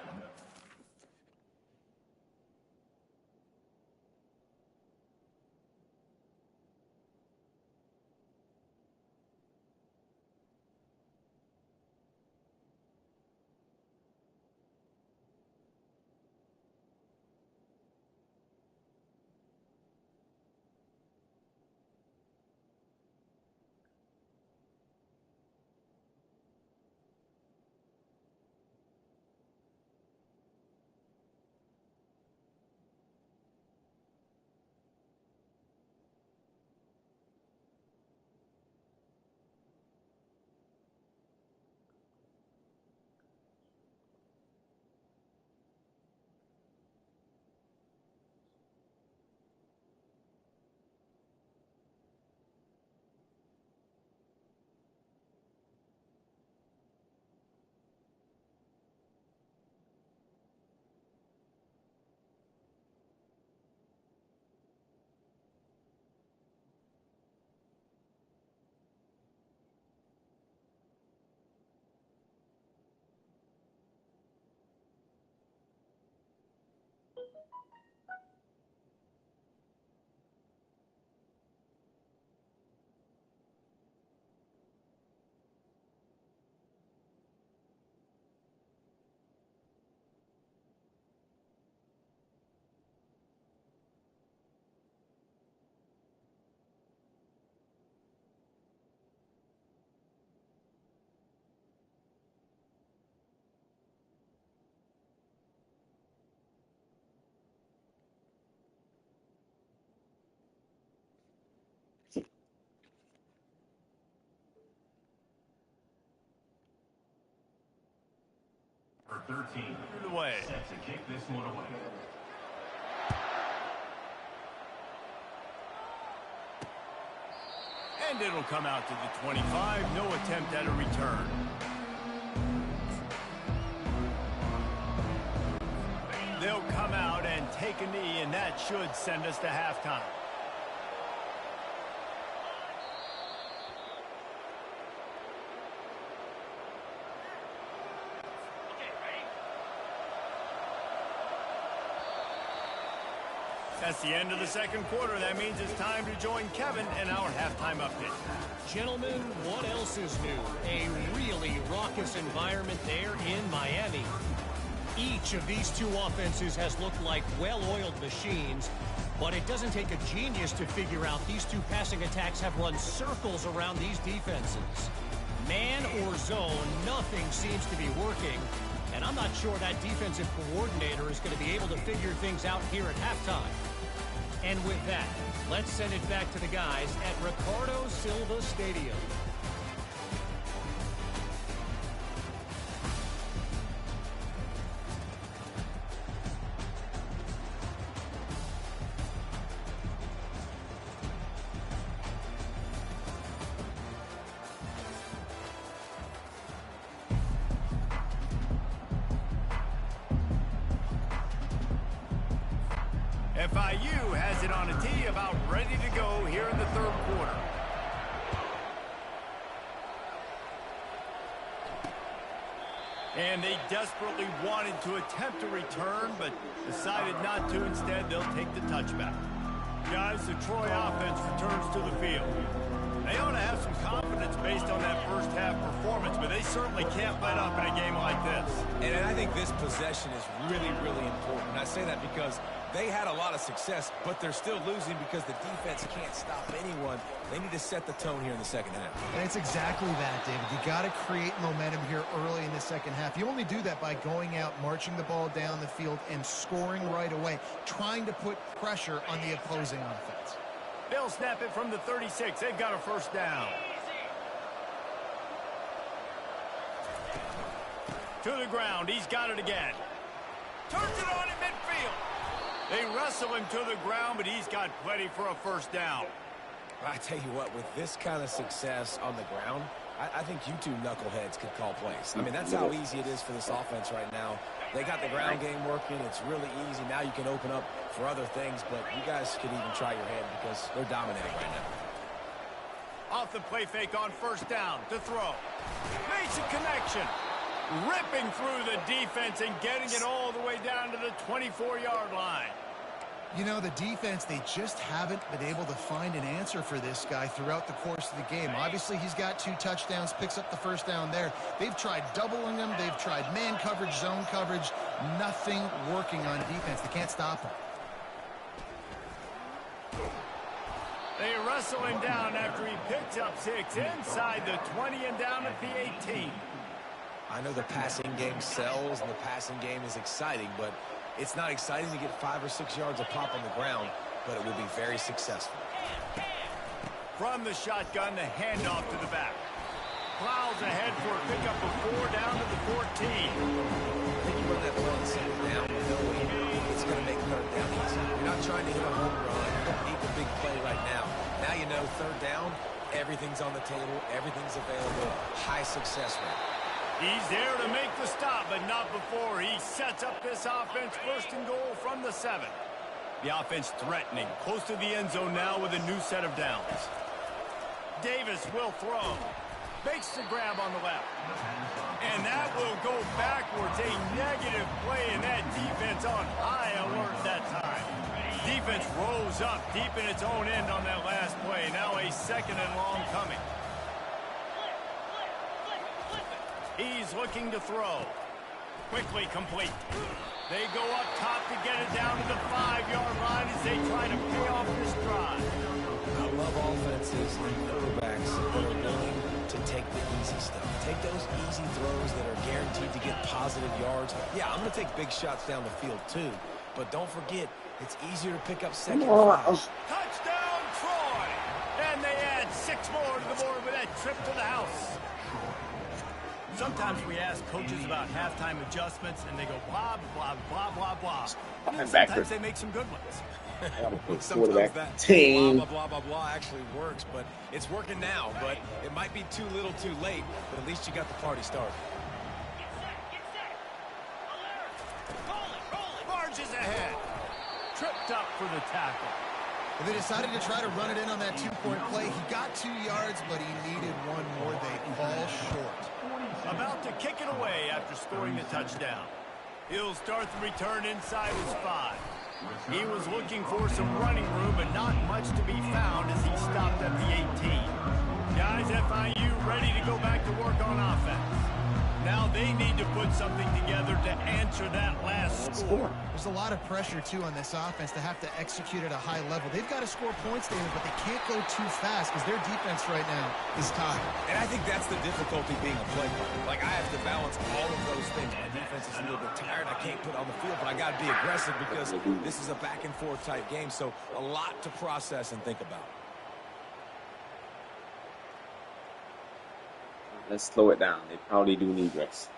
For 13. Through the way. Set to kick this one away. And it'll come out to the 25. No attempt at a return. They'll come out and take a knee, and that should send us to halftime. That's the end of the second quarter. That means it's time to join Kevin in our halftime update. Gentlemen, what else is new? A really raucous environment there in Miami. Each of these two offenses has looked like well-oiled machines, but it doesn't take a genius to figure out these two passing attacks have run circles around these defenses. Man or zone, nothing seems to be working, and I'm not sure that defensive coordinator is going to be able to figure things out here at halftime. And with that, let's send it back to the guys at Ricardo Silva Stadium. FIU has it on a tee, about ready to go here in the third quarter. And they desperately wanted to attempt a return, but decided not to. Instead, they'll take the touchback. Guys, the Troy offense returns to the field. They ought to have some confidence based on that first half performance, but they certainly can't let up in a game like this. And I think this possession is really, really important. I say that because they had a lot of success, but they're still losing because the defense can't stop anyone. They need to set the tone here in the second half. And it's exactly that, David. You got to create momentum here early in the second half. You only do that by going out, marching the ball down the field, and scoring right away, trying to put pressure on the opposing offense. They'll snap it from the 36. They've got a first down. To the ground. He's got it again. Turns it on in midfield. They wrestle him to the ground, but he's got plenty for a first down. I tell you what, with this kind of success on the ground, I think you two knuckleheads could call plays. I mean, that's how easy it is for this offense right now. They got the ground game working. It's really easy. Now you can open up for other things, but you guys could even try your hand because they're dominating right now. Off the play fake on first down to throw. Makes a connection. Ripping through the defense and getting it all the way down to the 24-yard line. You know, the defense, they just haven't been able to find an answer for this guy throughout the course of the game. Obviously, he's got 2 touchdowns, picks up the first down there. They've tried doubling him. They've tried man coverage, zone coverage. Nothing working on defense. They can't stop him. They wrestle him down after he picks up 6 inside the 20 and down at the 18. I know the passing game sells and the passing game is exciting, but it's not exciting to get 5 or 6 yards of pop on the ground, but it will be very successful. From the shotgun, the handoff to the back. Plows ahead for a pickup of 4 down to the 14. I think you run that play and second down, knowing it's going to make third down easy. You're not trying to hit a home run. You don't need the big play right now. Now you know third down, everything's on the table, everything's available, high success rate. He's there to make the stop, but not before he sets up this offense first and goal from the 7. The offense threatening, close to the end zone now with a new set of downs. Davis will throw. Makes the grab on the left. And that will go backwards. A negative play, and that defense on high alert that time. Defense rose up deep in its own end on that last play. Now a second and long coming. He's looking to throw. Quickly complete. They go up top to get it down to the 5-yard line as they try to pay off this drive. I love offenses and quarterbacks that are willing to take the easy stuff. Take those easy throws that are guaranteed to get positive yards. Yeah, I'm going to take big shots down the field too, but don't forget, it's easier to pick up second and 5. Touchdown, Troy! And they add 6 more to the board with that trip to the house. Sometimes we ask coaches about halftime adjustments, and they go blah, blah, blah, blah, blah. Sometimes they make some good ones. Sometimes that blah, blah, blah, blah, blah actually works, but it's working now. But it might be too little too late, but at least you got the party started. Barges ahead. Tripped up for the tackle. And they decided to try to run it in on that 2-point play. He got 2 yards, but he needed 1 more. They fall short. About to kick it away after scoring the touchdown. He'll start the return inside his 5. He was looking for some running room, but not much to be found as he stopped at the 18. Guys, FIU ready to go back to work on offense. Now they need to put something together to answer that last score. There's a lot of pressure, too, on this offense to have to execute at a high level. They've got to score points, David, but they can't go too fast because their defense right now is tired. And I think that's the difficulty being a play caller. Like, I have to balance all of those things. My defense is a little bit tired. I can't put on the field, but I got to be aggressive because this is a back-and-forth type game, so a lot to process and think about. Let's slow it down. They probably do need rest.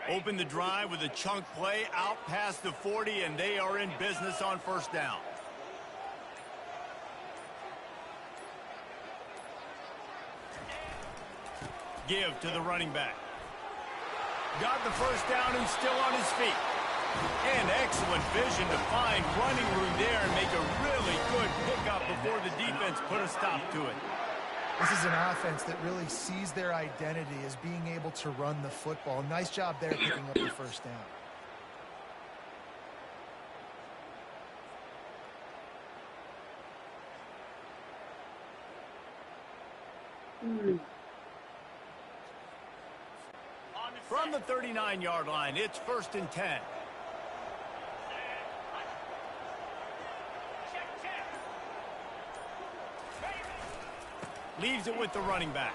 Open the drive with a chunk play out past the 40, and they are in business on first down. Give to the running back. Got the first down and still on his feet. And excellent vision to find running room there and make a really good pickup before the defense put a stop to it. This is an offense that really sees their identity as being able to run the football. Nice job there picking up the first down. On the From the 39-yard line, it's 1st and 10. Leaves it with the running back.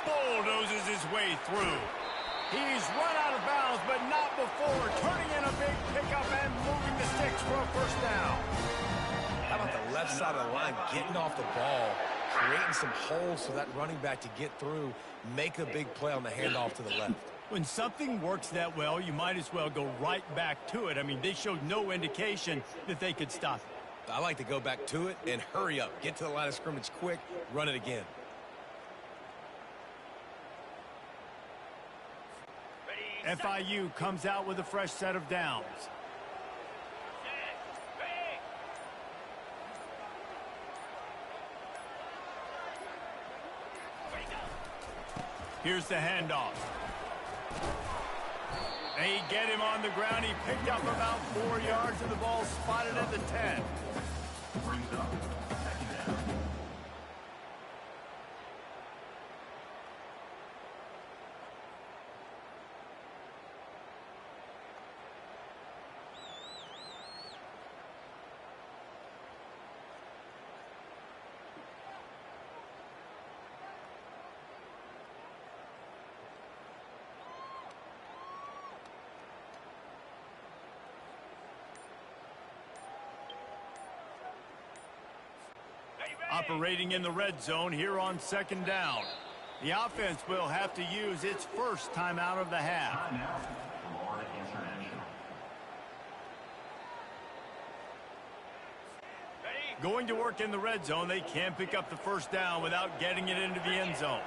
Bulldozes his way through. He's run out of bounds, but not before turning in a big pickup and moving the sticks for a 1st down. How about the left side of the line getting off the ball, creating some holes for that running back to get through, make a big play on the handoff to the left. When something works that well, you might as well go right back to it. I mean, they showed no indication that they could stop it. I like to go back to it and hurry up. Get to the line of scrimmage quick, run it again. FIU comes out with a fresh set of downs. Here's the handoff. They get him on the ground. He picked up about 4 yards, and the ball spotted at the 10. Brings up 2nd down. Operating in the red zone here on 2nd down. The offense will have to use its 1st timeout of the half. Timeout. Florida International. Going to work in the red zone, they can't pick up the 1st down without getting it into the end zone.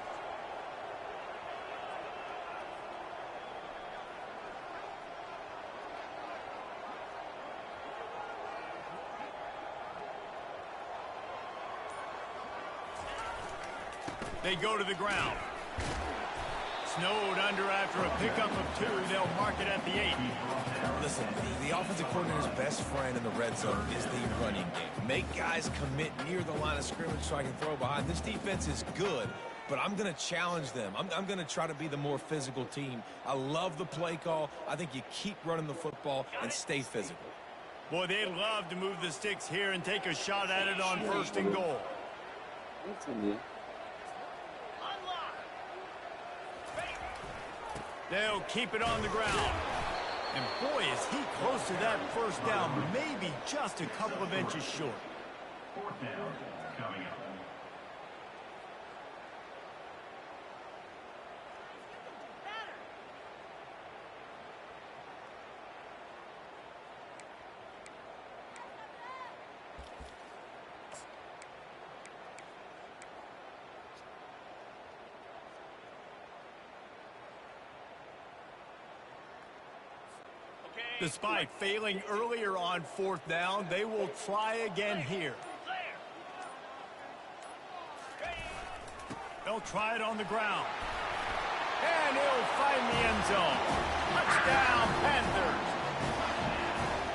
They go to the ground. Snowed under after a pickup of 2. They'll mark it at the 8. Listen, the offensive coordinator's best friend in the red zone is the running game. Make guys commit near the line of scrimmage so I can throw behind. This defense is good, but I'm going to challenge them. I'm going to try to be the more physical team. I love the play call. I think you keep running the football and stay physical. Boy, they'd love to move the sticks here and take a shot at it on 1st and goal. They'll keep it on the ground. And boy, is he close to that 1st down, maybe just a couple of inches short. 4th down coming up. Despite failing earlier on 4th down, they will try again here. They'll try it on the ground. And he'll find the end zone. Touchdown, Panthers.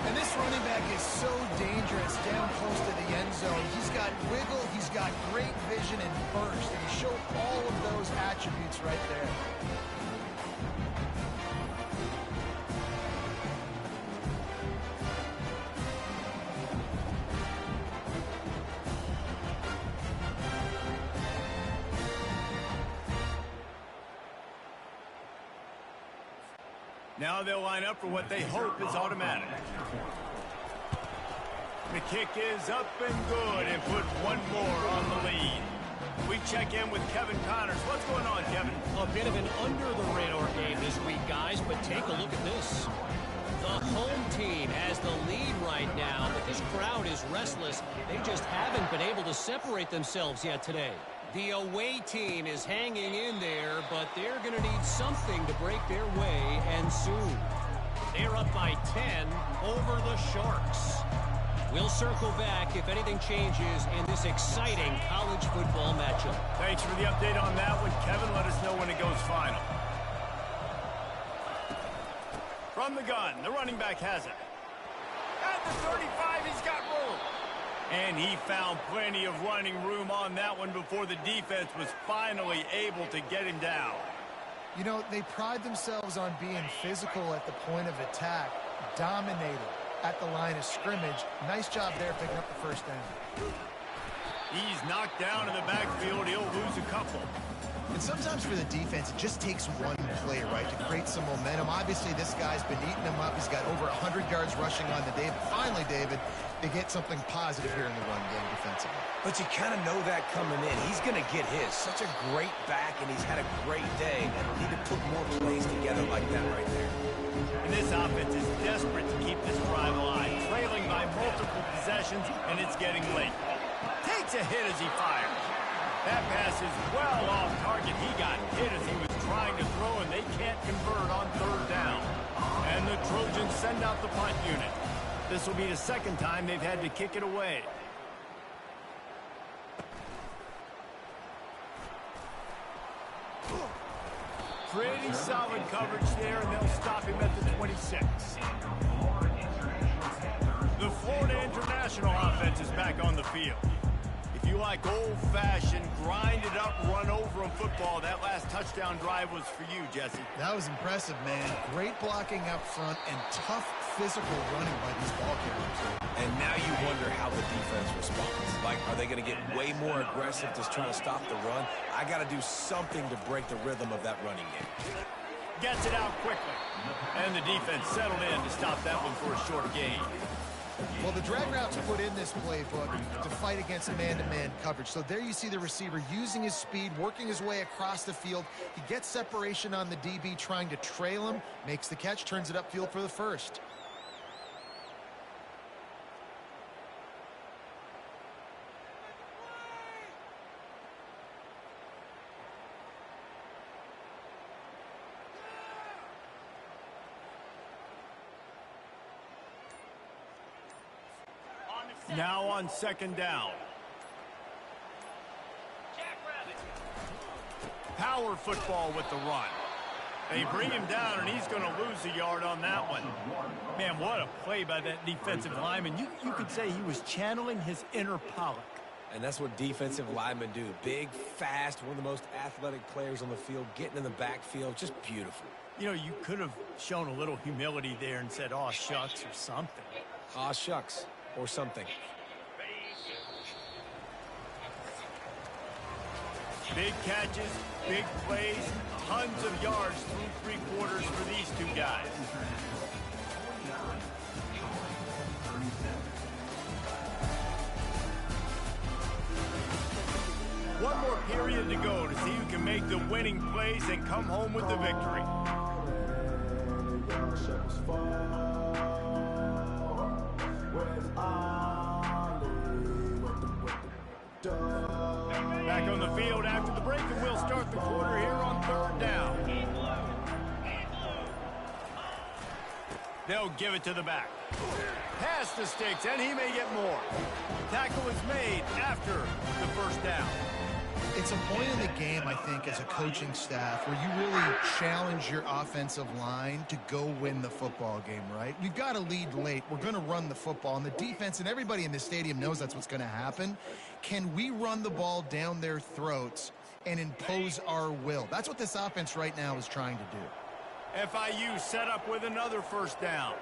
And this running back is so dangerous down close to the end zone. He's got wiggle, he's got great vision and burst, and he showed all of those attributes right there. Now they'll line up for what they hope is automatic. The kick is up and good and put one more on the lead. We check in with Kevin Connors. What's going on, Kevin? A bit of an under-the-radar game this week, guys, but take a look at this. The home team has the lead right now, but this crowd is restless. They just haven't been able to separate themselves yet today. The away team is hanging in there, but they're going to need something to break their way, and soon. They're up by 10 over the Sharks. We'll circle back if anything changes in this exciting college football matchup. Thanks for the update on that one, Kevin. Let us know when it goes final. From the gun, the running back has it. At the 35, he's got room. And he found plenty of running room on that one before the defense was finally able to get him down. You know, they pride themselves on being physical at the point of attack, dominating at the line of scrimmage. Nice job there picking up the first down. He's knocked down in the backfield. He'll lose a couple. And sometimes for the defense, it just takes one play, right, to create some momentum. Obviously, this guy's been eating them up. He's got over 100 yards rushing on the day. But finally, David, they get something positive here in the run game defensively. But you kind of know that coming in. He's going to get his. Such a great back, and he's had a great day. Need to put more plays together like that right there. And this offense is desperate to keep this drive alive, trailing by multiple possessions, and it's getting late. Takes a hit as he fires. That pass is well off target. He got hit as he was trying to throw, and they can't convert on third down. And the Trojans send out the punt unit. This will be the second time they've had to kick it away. Pretty solid coverage there, and they'll stop him at the 26. The Florida International offense is back on the field. If you like old-fashioned, grind-it-up, run-over-'em football, that last touchdown drive was for you, Jesse. That was impressive, man. Great blocking up front and tough physical running by these ball carriers. And now you wonder how the defense responds. Like, are they going to get way more aggressive just trying to stop the run? I got to do something to break the rhythm of that running game. Gets it out quickly. And the defense settled in to stop that one for a short gain. Well, the drag routes put in this playbook to fight against man-to-man coverage. So there you see the receiver using his speed, working his way across the field. He gets separation on the DB, trying to trail him, makes the catch, turns it upfield for the first. Now on second down. Power football with the run. They bring him down, and he's going to lose a yard on that one. Man, what a play by that defensive lineman. You could say he was channeling his inner Pollock. And that's what defensive linemen do. Big, fast, one of the most athletic players on the field, getting in the backfield, just beautiful. You know, you could have shown a little humility there and said, "Aw, shucks," or something. Aw, shucks. Or something. Big catches, big plays, tons of yards through three quarters for these two guys. One more period to go to see who can make the winning plays and come home with the victory. Back on the field after the break, and we'll start the quarter here on third down. They'll give it to the back. Pass the sticks, and he may get more. Tackle is made after the first down. It's a point in the game, I think, as a coaching staff where you really challenge your offensive line to go win the football game, right? We've got to lead late. We're going to run the football, and the defense and everybody in the stadium knows that's what's going to happen. Can we run the ball down their throats and impose our will? That's what this offense right now is trying to do. FIU set up with another first down.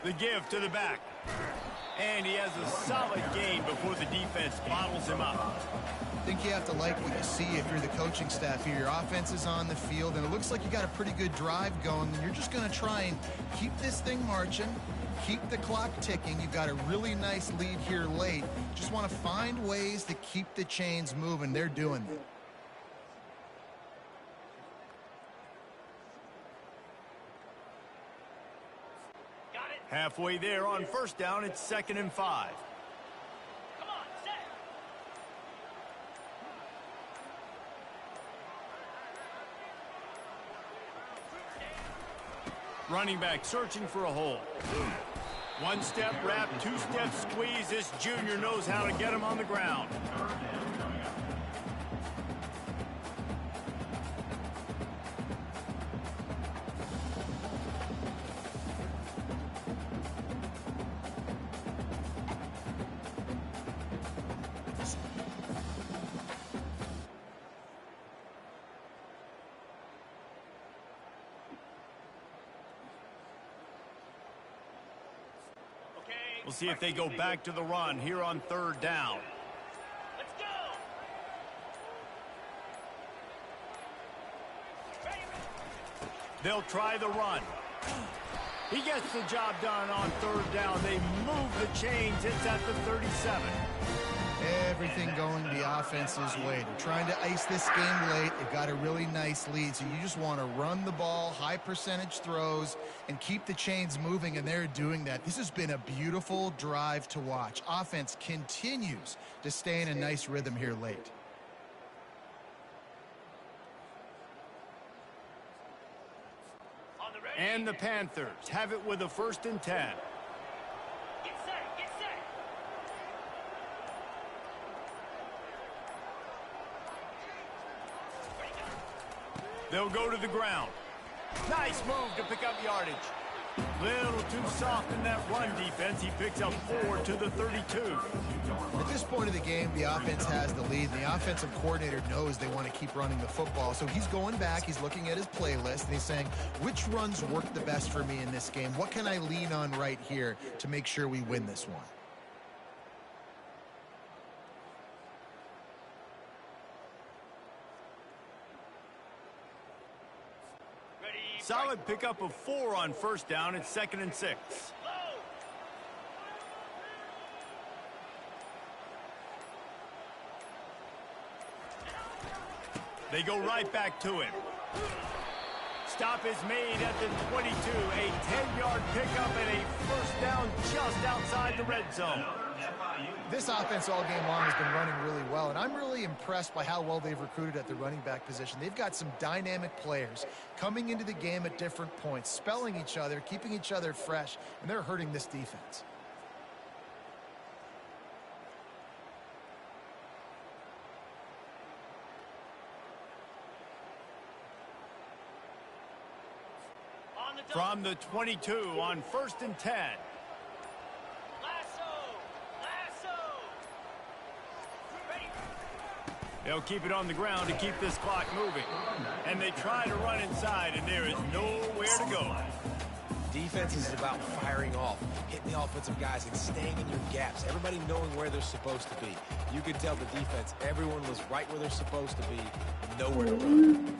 The give to the back. And he has a solid gain before the defense bottles him up. I think you have to like what you see if you're the coaching staff here. Your offense is on the field, and it looks like you got a pretty good drive going, and you're just going to try and keep this thing marching, keep the clock ticking. You've got a really nice lead here late. Just want to find ways to keep the chains moving. They're doing that. Halfway there on first down, it's 2nd and 5. Come on, set. Running back searching for a hole. One step wrap, two step squeeze. This junior knows how to get him on the ground. We'll see if they go back to the run here on 3rd down. Let's go. They'll try the run. He gets the job done on 3rd down. They move the chains. It's at the 37. Everything going the offense's way. They're trying to ice this game late. They've got a really nice lead, so you just want to run the ball, high percentage throws, and keep the chains moving, and they're doing that. This has been a beautiful drive to watch. Offense continues to stay in a nice rhythm here late. And the Panthers have it with a 1st and 10. Get set. Get set. They'll go to the ground. Nice move to pick up yardage. Little too soft in that run defense. He picks up 4 to the 32. At this point of the game, the offense has the lead. And the offensive coordinator knows they want to keep running the football. So he's going back. He's looking at his playlist. And he's saying, which runs work the best for me in this game? What can I lean on right here to make sure we win this one? Solid pickup of 4 on 1st down. It's 2nd and 6. They go right back to him. Stop is made at the 22. A 10-yard pickup and a 1st down just outside the red zone. This offense all game long has been running really well, and I'm really impressed by how well they've recruited at the running back position. They've got some dynamic players coming into the game at different points, spelling each other, keeping each other fresh, and they're hurting this defense. From the 22 on 1st and 10. They'll keep it on the ground to keep this clock moving. And they try to run inside, and there is nowhere to go. Defense is about firing off, hitting the offensive guys, and staying in your gaps. Everybody knowing where they're supposed to be. You could tell the defense, everyone was right where they're supposed to be, nowhere to run.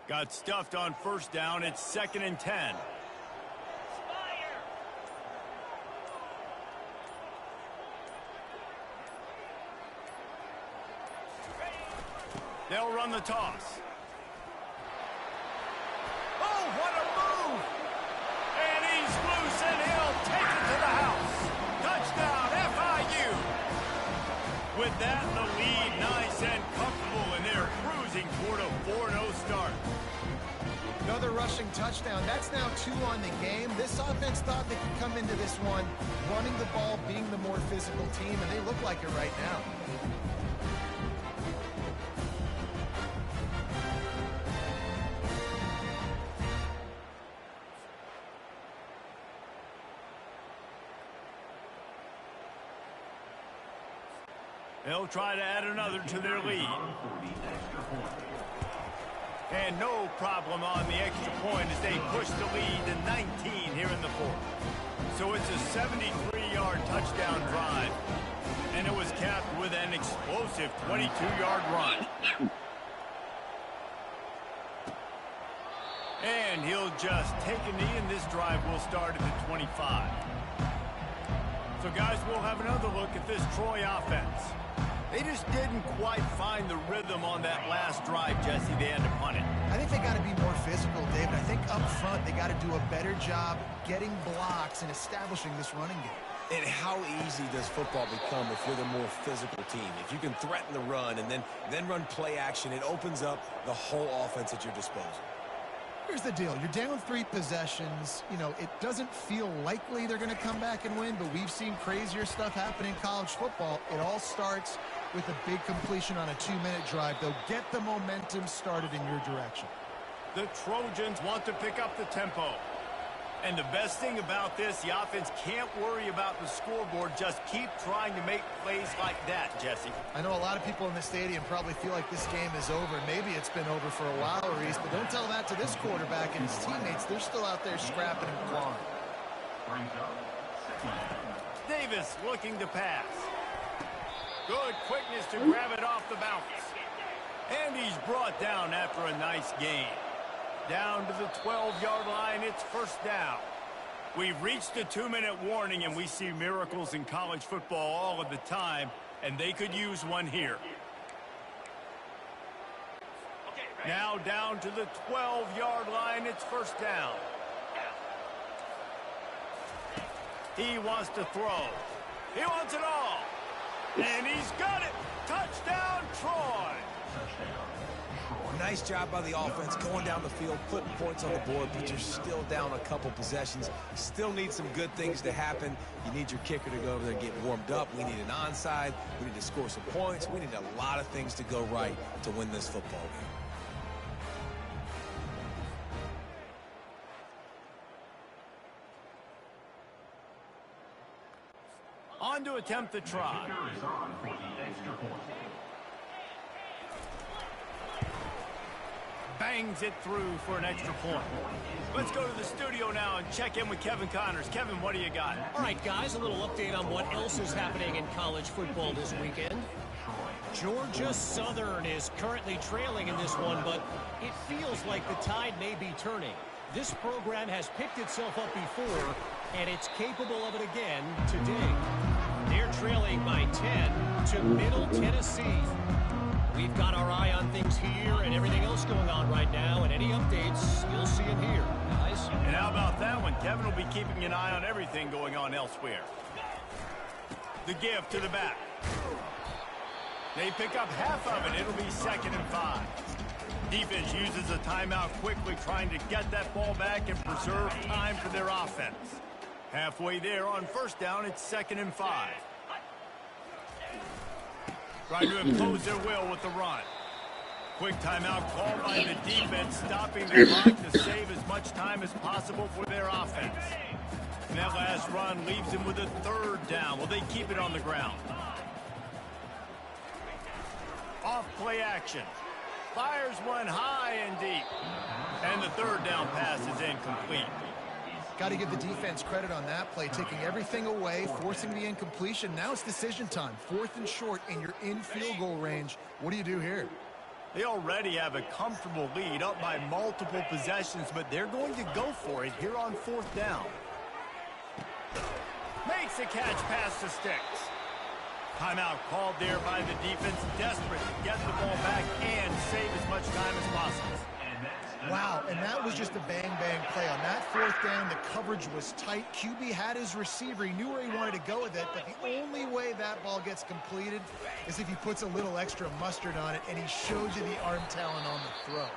Got stuffed on 1st down. It's 2nd and 10. They'll run the toss. Oh, what a move! And he's loose, and he'll take it to the house. Touchdown, FIU! With that, the lead nice and comfortable, and they're cruising toward a 4-0 start. Another rushing touchdown. That's now 2 on the game. This offense thought they could come into this one running the ball, being the more physical team, and they look like it right now. They'll try to add another to their lead. And no problem on the extra point as they push the lead to 19 here in the 4th. So it's a 73-yard touchdown drive. And it was capped with an explosive 22-yard run. And he'll just take a knee, and this drive will start at the 25. So, guys, we'll have another look at this Troy offense. They just didn't quite find the rhythm on that last drive, Jesse. They had to punt it. I think they got to be more physical, David. I think up front they got to do a better job getting blocks and establishing this running game. And how easy does football become if you're the more physical team? If you can threaten the run and then run play action, it opens up the whole offense at your disposal. Here's the deal. You're down 3 possessions. You know, it doesn't feel likely they're going to come back and win, but we've seen crazier stuff happen in college football. It all starts with a big completion on a 2-minute drive. They'll get the momentum started in your direction. The Trojans want to pick up the tempo. And the best thing about this, the offense can't worry about the scoreboard. Just keep trying to make plays like that, Jesse. I know a lot of people in the stadium probably feel like this game is over. Maybe it's been over for a while, Reese, but don't tell that to this quarterback and his teammates. They're still out there scrapping and clawing. Davis looking to pass. Good quickness to grab it off the bounce. And he's brought down after a nice gain. Down to the 12-yard line, it's first down. We've reached the 2-minute warning, and we see miracles in college football all of the time, and they could use one here. Now down to the 12-yard line, it's first down. He wants to throw. He wants it all. And he's got it. Touchdown, Troy. Nice job by the offense going down the field, putting points on the board, but you're still down a couple possessions. Still need some good things to happen. You need your kicker to go over there and get warmed up. We need an onside. We need to score some points. We need a lot of things to go right to win this football game. On to attempt the try. Bangs it through for an extra point. Let's go to the studio now and check in with Kevin Connors. Kevin, what do you got? All right, guys, a little update on what else is happening in college football this weekend. Georgia Southern is currently trailing in this one, but it feels like the tide may be turning. This program has picked itself up before, and it's capable of it again today. They're trailing by 10 to Middle Tennessee. We've got our eye on things here and everything else going on right now, and any updates, you'll see it here, guys. And how about that one? Kevin will be keeping an eye on everything going on elsewhere. The give to the back. They pick up half of it. It'll be 2nd and 5. Defense uses a timeout quickly, trying to get that ball back and preserve time for their offense. Halfway there on first down, it's 2nd and 5. Trying to impose their will with the run. Quick timeout called by the defense, stopping the clock to save as much time as possible for their offense. And that last run leaves them with a 3rd down. Will they keep it on the ground? Off play action. Fires one high and deep. And the 3rd down pass is incomplete. Got to give the defense credit on that play, taking everything away, forcing the incompletion. Now it's decision time. 4th and short, and you're in field goal range. What do you do here? They already have a comfortable lead, up by multiple possessions, but they're going to go for it here on 4th down. Makes the catch past the sticks. Timeout called there by the defense, desperate to get the ball back and save as much time as possible. Wow, and that was just a bang-bang play. On that 4th down, the coverage was tight. QB had his receiver. He knew where he wanted to go with it, but the only way that ball gets completed is if he puts a little extra mustard on it, and he shows you the arm talent on the throw.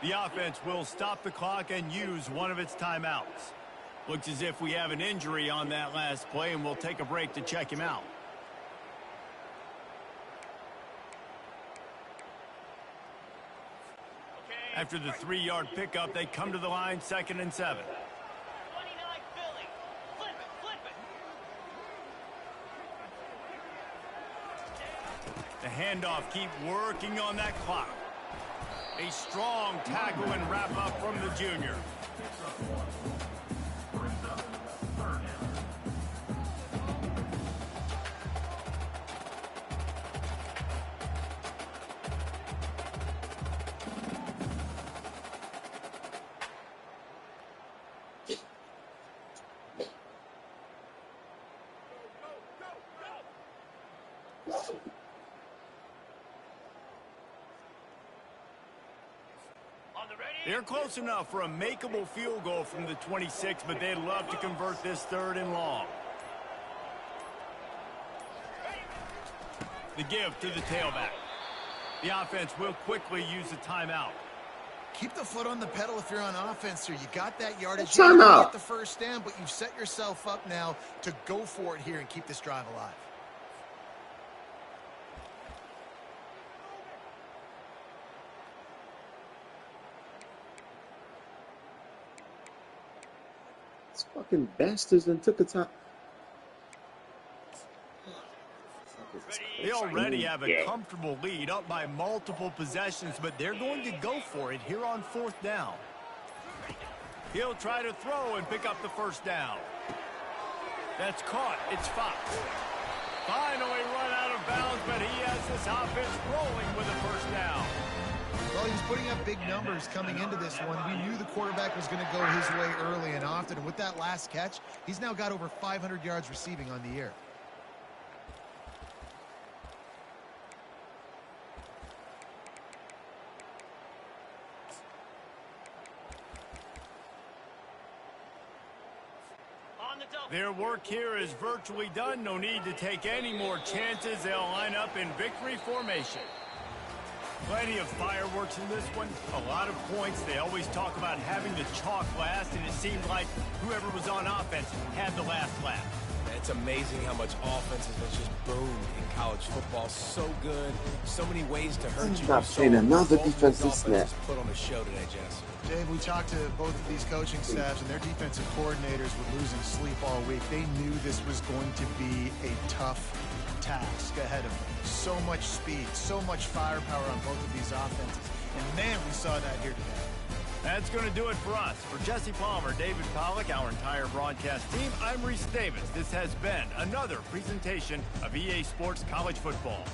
The offense will stop the clock and use one of its timeouts. Looks as if we have an injury on that last play, and we'll take a break to check him out. After the 3-yard pickup, they come to the line, 2nd and 7. 29 Philly. Flip it. The handoff, keep working on that clock. A strong tackle and wrap up from the junior. They're close enough for a makeable field goal from the 26, but they'd love to convert this 3rd and long. The give to the tailback. The offense will quickly use a timeout. Keep the foot on the pedal if you're on offense here. You got that yardage. Timeout. You get the 1st down, but you've set yourself up now to go for it here and keep this drive alive. fucking bastards and took a time. They already have a comfortable lead up by multiple possessions, but they're going to go for it here on 4th down. He'll try to throw and pick up the first down. That's caught. It's Fox. Finally run out of bounds, but he has this offense rolling with a first down. Well, he was putting up big numbers coming into this one. We knew the quarterback was going to go his way early and often. And with that last catch, he's now got over 500 yards receiving on the year. Their work here is virtually done. No need to take any more chances. They'll line up in victory formation. Plenty of fireworks in this one. A lot of points. They always talk about having the chalk last, and it seemed like whoever was on offense had the last laugh. It's amazing how much offense has just boomed in college football. So good. So many ways to hurt you. Not playing another defensive snap. Put on the show today, Jess. Dave, we talked to both of these coaching staffs, and their defensive coordinators were losing sleep all week. They knew this was going to be a tough task ahead of them. So much speed, so much firepower on both of these offenses. And, man, we saw that here today. That's going to do it for us. For Jesse Palmer, David Pollack, our entire broadcast team, I'm Reese Davis. This has been another presentation of EA Sports College Football.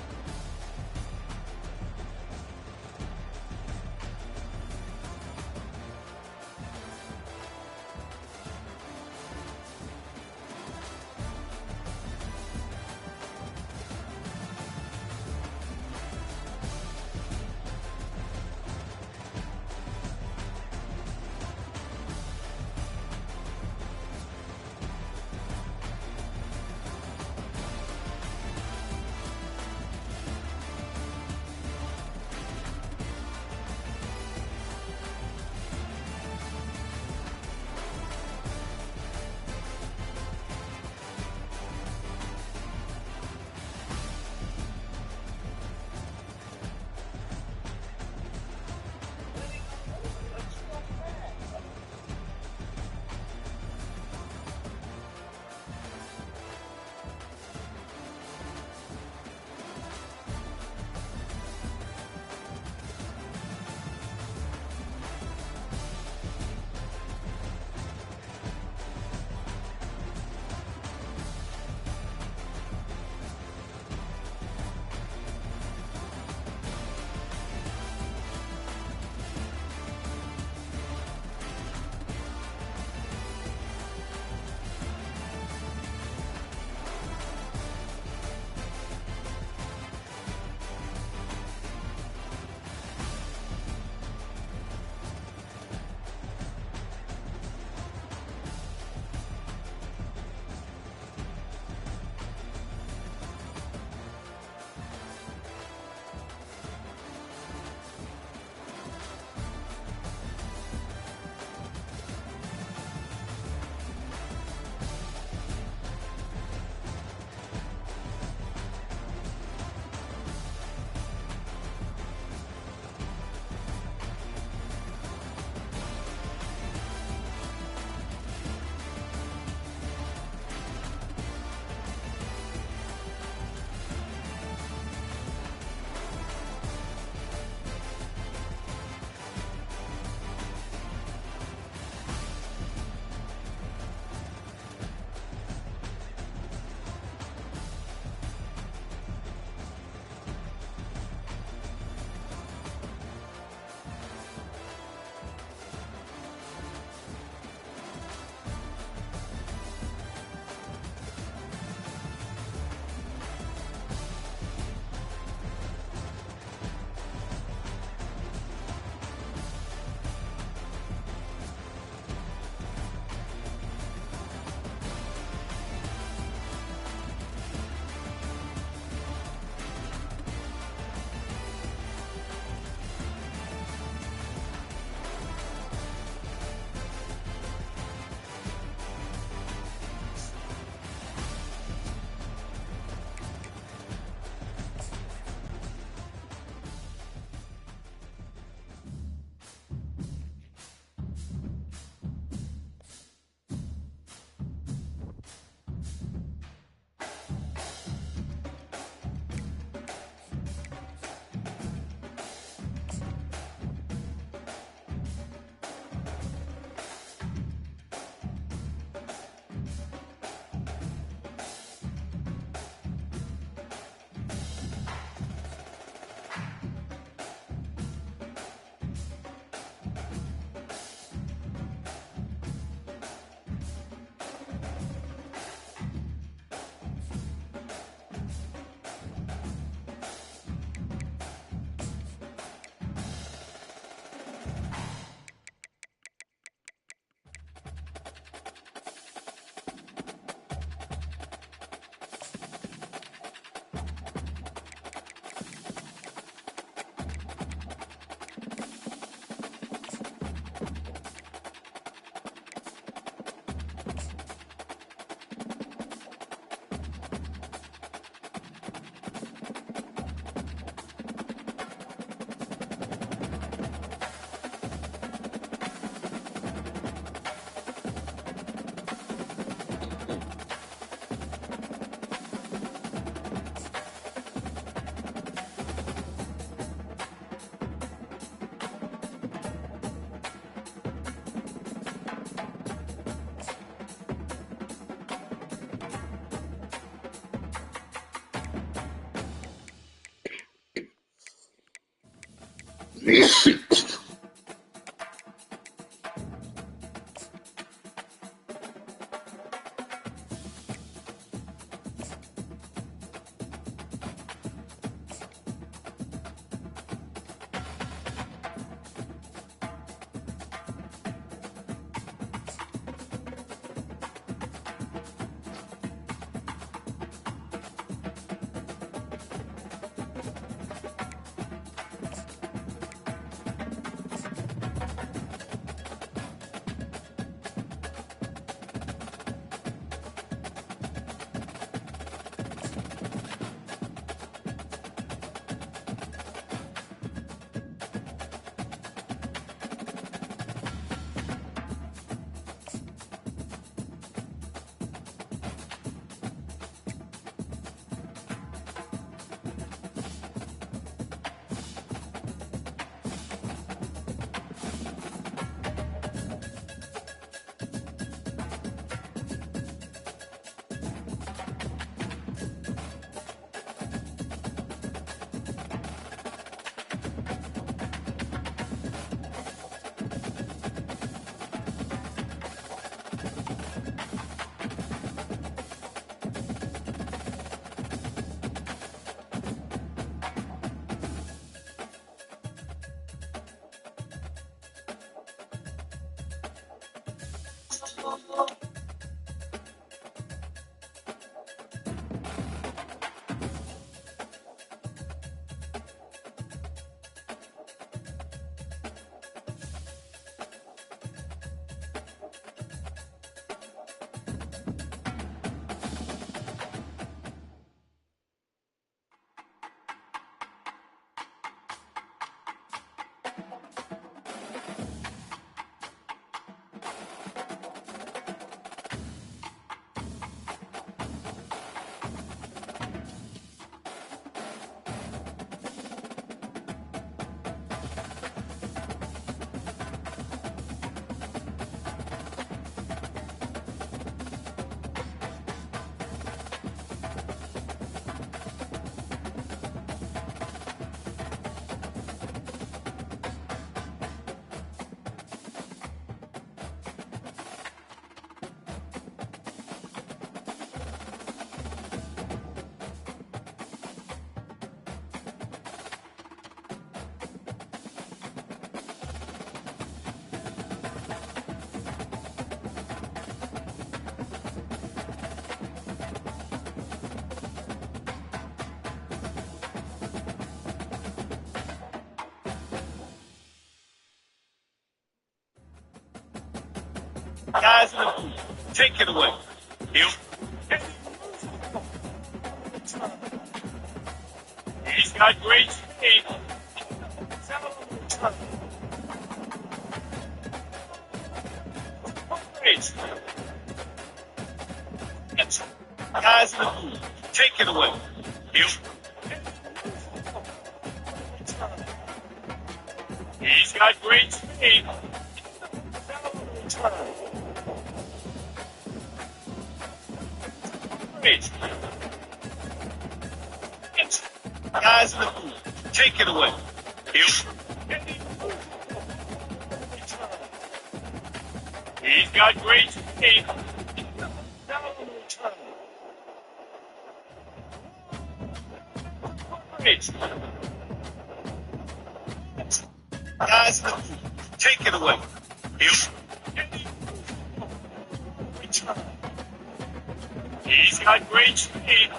Guys in the booth, take it away. You. He's got great speed. Great. Guys in the booth, take it away. You. He's got great speed. Great. Guys in the booth, take it away. You. He's got great speed. Great. Guys in the booth, take it away. You. He's got great speed.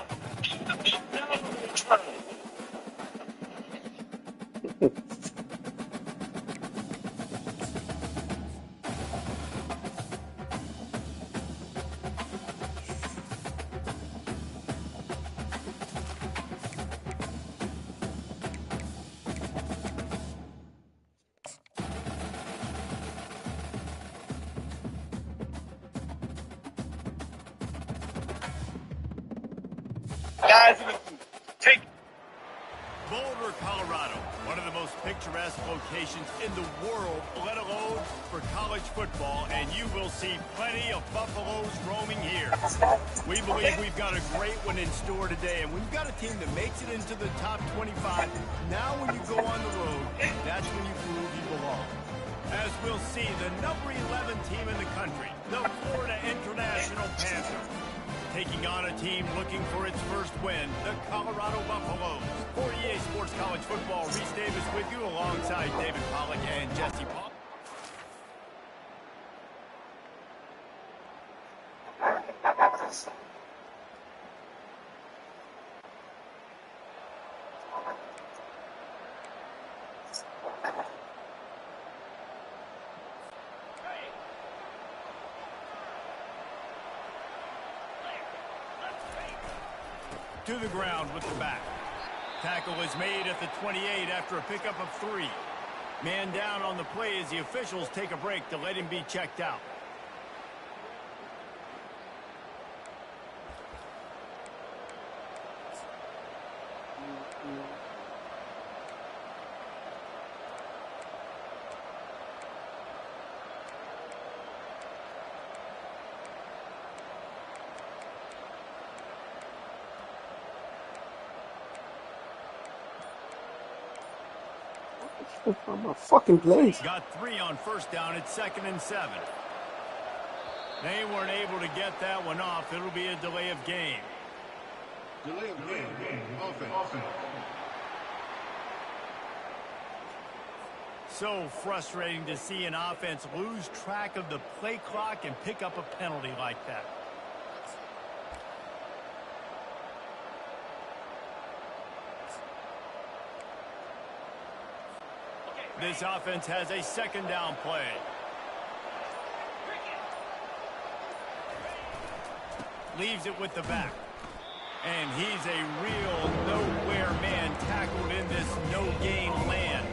Guys in the booth, take Boulder, Colorado, one of the most picturesque locations in the world, let alone for college football, and you will see plenty of Buffaloes roaming here. We believe we've got a great one in store today, and when you've got a team that makes it into the top 25, now when you go on the road, that's when you prove you belong. As we'll see, the number 11 team in the country, the Florida International Panthers, taking on a team looking for its first win, the Colorado Buffaloes. For EA Sports College Football, Reese Davis with you alongside David Pollack and Jesse Paul. To the ground with the back. Tackle is made at the 28 after a pickup of 3. Man down on the play as the officials take a break to let him be checked out. On my fucking place. Got 3 on first down. It's 2nd and 7. They weren't able to get that one off. It'll be a delay of game. Delay of game. Offense. So frustrating to see an offense lose track of the play clock and pick up a penalty like that. This offense has a 2nd down play. Leaves it with the back. And he's a real nowhere man tackled in this no-gain land.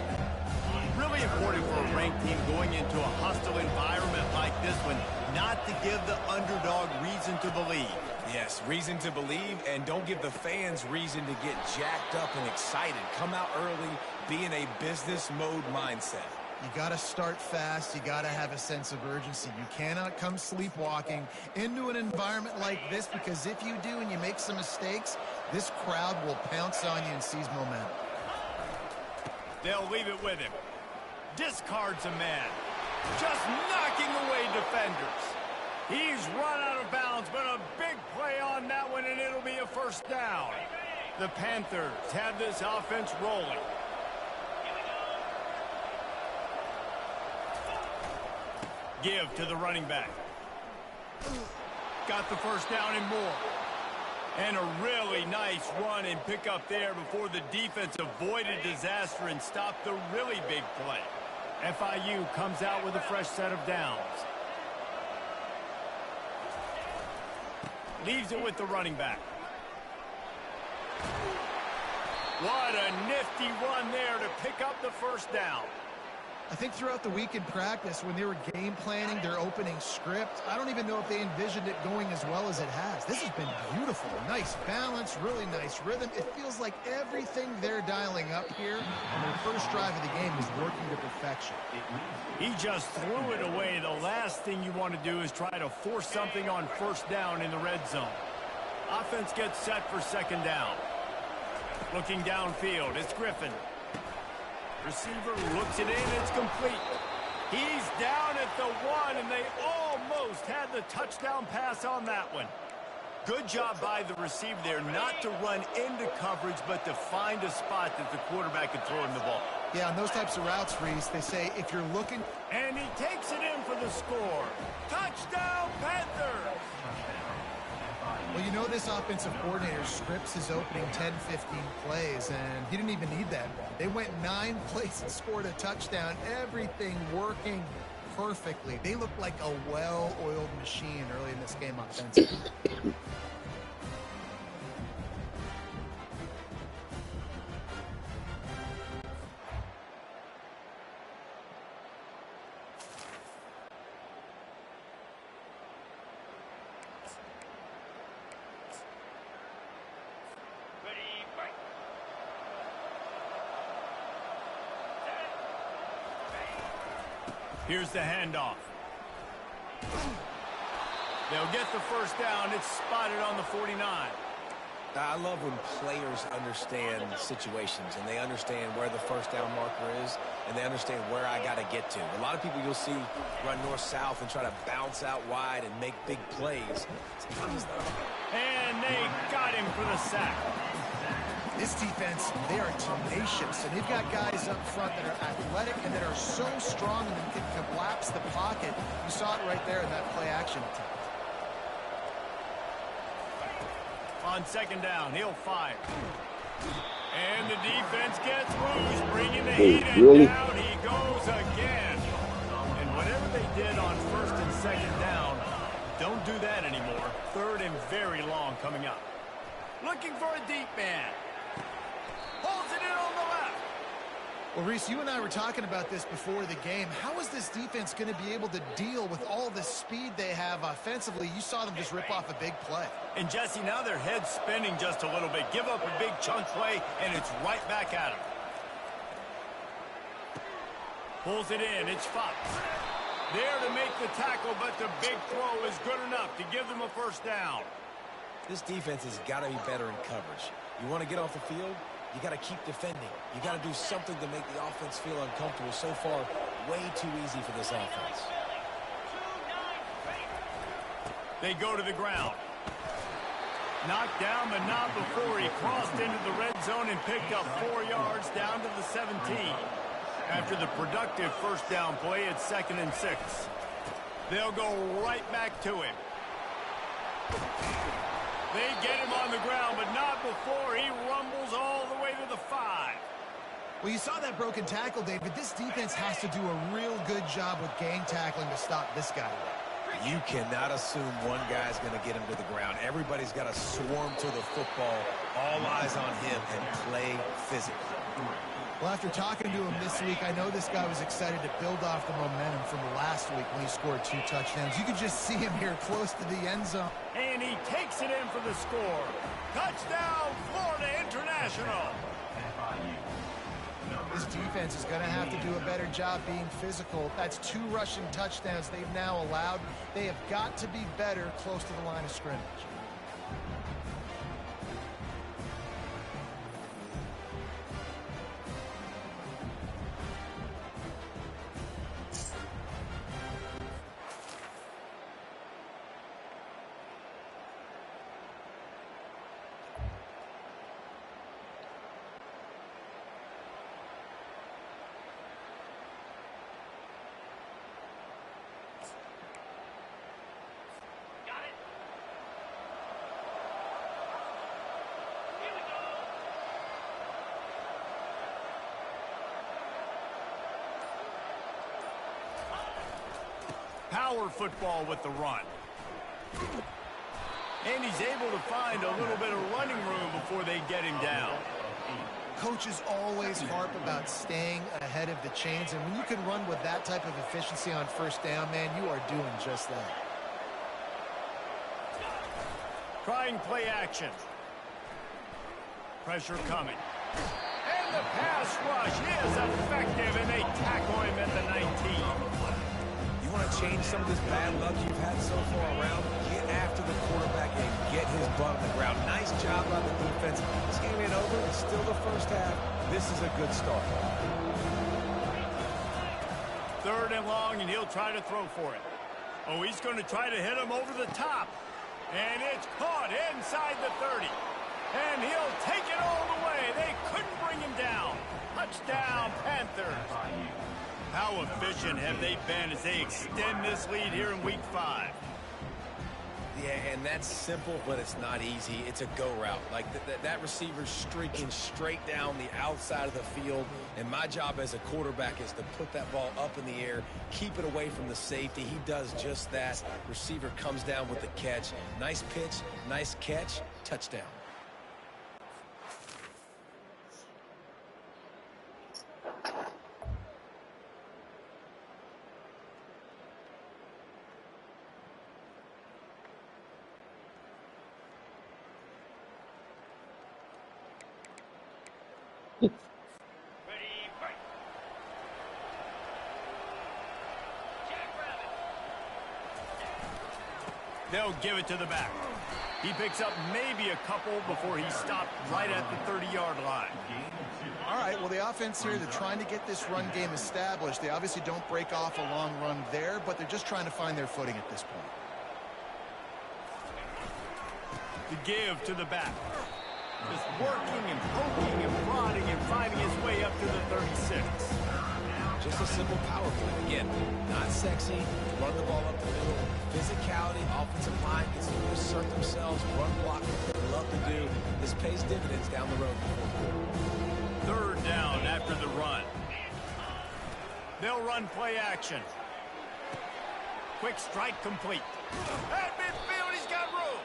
Really important for a ranked team going into a hostile environment like this one, not to give the underdog reason to believe. Yes, reason to believe, and don't give the fans reason to get jacked up and excited. Come out early, be in a business mode mindset. You got to start fast. You got to have a sense of urgency. You cannot come sleepwalking into an environment like this, because if you do and you make some mistakes, this crowd will pounce on you and seize momentum. They'll leave it with him. Discards a man. Just knocking away defenders. He's run out of bounds, but a big play on that one, and it'll be a first down. The Panthers have this offense rolling. Give to the running back. Got the first down and more. And a really nice run and pick up there before the defense avoided disaster and stopped the really big play. FIU comes out with a fresh set of downs. Leaves it with the running back. What a nifty run there to pick up the first down. I think throughout the week in practice, when they were game planning their opening script, I don't even know if they envisioned it going as well as it has. This has been beautiful. Nice balance, really nice rhythm. It feels like everything they're dialing up here on their first drive of the game is working to perfection. He just threw it away. The last thing you want to do is try to force something on first down in the red zone. Offense gets set for 2nd down. Looking downfield, it's Griffin. Receiver looks it in, it's complete. He's down at the 1, and they almost had the touchdown pass on that one. Good job by the receiver there, not to run into coverage, but to find a spot that the quarterback could throw him the ball. Yeah, on those types of routes, Reese, they say if you're looking... And he takes it in for the score. Touchdown, Panthers! Well, you know this offensive coordinator scripts his opening 10, 15 plays, and he didn't even need that. They went 9 plays and scored a touchdown. Everything working perfectly. They looked like a well-oiled machine early in this game offensively. Here's the handoff. They'll get the first down. It's spotted on the 49. I love when players understand situations and they understand where the first down marker is and they understand where I got to get to. A lot of people you'll see run north-south and try to bounce out wide and make big plays. And they got him for the sack. This defense, they are tenacious, and they've got guys up front that are athletic and that are so strong and can collapse the pocket. You saw it right there in that play-action attempt. On second down, he'll fire. And the defense gets loose, bringing the heat, and down he goes again. And whatever they did on first and second down, don't do that anymore. Third and very long coming up. Looking for a deep man. Holds it in on the left. Well, Reese, you and I were talking about this before the game. How is this defense going to be able to deal with all the speed they have offensively? You saw them just rip off a big play. And, Jesse, now their head's spinning just a little bit. Give up a big chunk play, and it's right back at them. Pulls it in. It's Fox. There to make the tackle, but the big throw is good enough to give them a first down. This defense has got to be better in coverage. You want to get off the field? You got to keep defending. You got to do something to make the offense feel uncomfortable. So far, way too easy for this offense. They go to the ground. Knocked down, but not before he crossed into the red zone and picked up 4 yards down to the 17. After the productive first down play, it's 2nd and 6. They'll go right back to him. They get him on the ground, but not before he rumbles all the way to the 5. Well, you saw that broken tackle, David. This defense has to do a real good job with gang tackling to stop this guy. You cannot assume one guy's going to get him to the ground. Everybody's got to swarm to the football, all eyes on him, and play physically. Well, after talking to him this week, I know this guy was excited to build off the momentum from last week when he scored 2 touchdowns. You could just see him here close to the end zone. And he takes it in for the score. Touchdown, Florida International. This defense is going to have to do a better job being physical. That's 2 rushing touchdowns they've now allowed. They have got to be better close to the line of scrimmage. Power football with the run. And he's able to find a little bit of running room before they get him down. Coaches always harp about staying ahead of the chains, and when you can run with that type of efficiency on first down, man, you are doing just that. Trying play action. Pressure coming. And the pass rush is effective, and they tackle him at the 19. You want to change some of this bad luck you've had so far around? Get after the quarterback and get his butt on the ground. Nice job by the defense. This game ain't over. It's still the first half. This is a good start. 3rd and long, and he'll try to throw for it. Oh, he's going to try to hit him over the top. And it's caught inside the 30. And he'll take it all the way. They couldn't bring him down. Touchdown, Panthers. How efficient have they been as they extend this lead here in Week 5? Yeah, and that's simple, but it's not easy. It's a go route. Like that receiver's streaking straight down the outside of the field, and my job as a quarterback is to put that ball up in the air, keep it away from the safety. He does just that. Receiver comes down with the catch. Nice pitch, nice catch, touchdown. They'll give it to the back. He picks up maybe a couple before he stopped right at the 30-yard line. All right, well, the offense here, they're trying to get this run game established. They obviously don't break off a long run there, but they're just trying to find their footing at this point. The give to the back. Just working and poking and prodding and finding his way up to the 36. Just a simple power play. Again, not sexy. Run the ball up the middle. Physicality, offensive line gets to assert themselves, run block, what they love to do. This pays dividends down the road. Third down after the run. They'll run play action. Quick strike complete. At midfield, he's got room.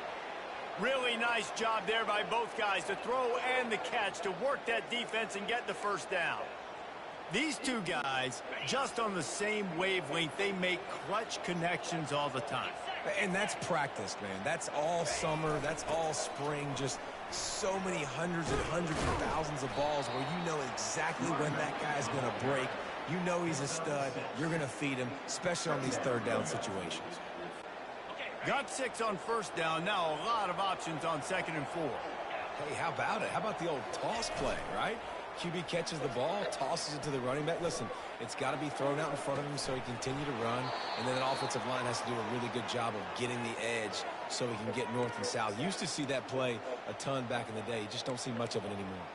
Really nice job there by both guys to throw and the catch to work that defense and get the first down. These two guys, just on the same wavelength, they make clutch connections all the time. And that's practice, man. That's all summer. That's all spring. Just so many hundreds and hundreds of thousands of balls where you know exactly when that guy's going to break. You know he's a stud. You're going to feed him, especially on these third down situations. Got 6 on first down. Now a lot of options on 2nd and 4. Hey, how about it? How about the old toss play, right? QB catches the ball, tosses it to the running back. Listen, it's got to be thrown out in front of him so he can continue to run. And then that offensive line has to do a really good job of getting the edge so he can get north and south. Used to see that play a ton back in the day. You just don't see much of it anymore.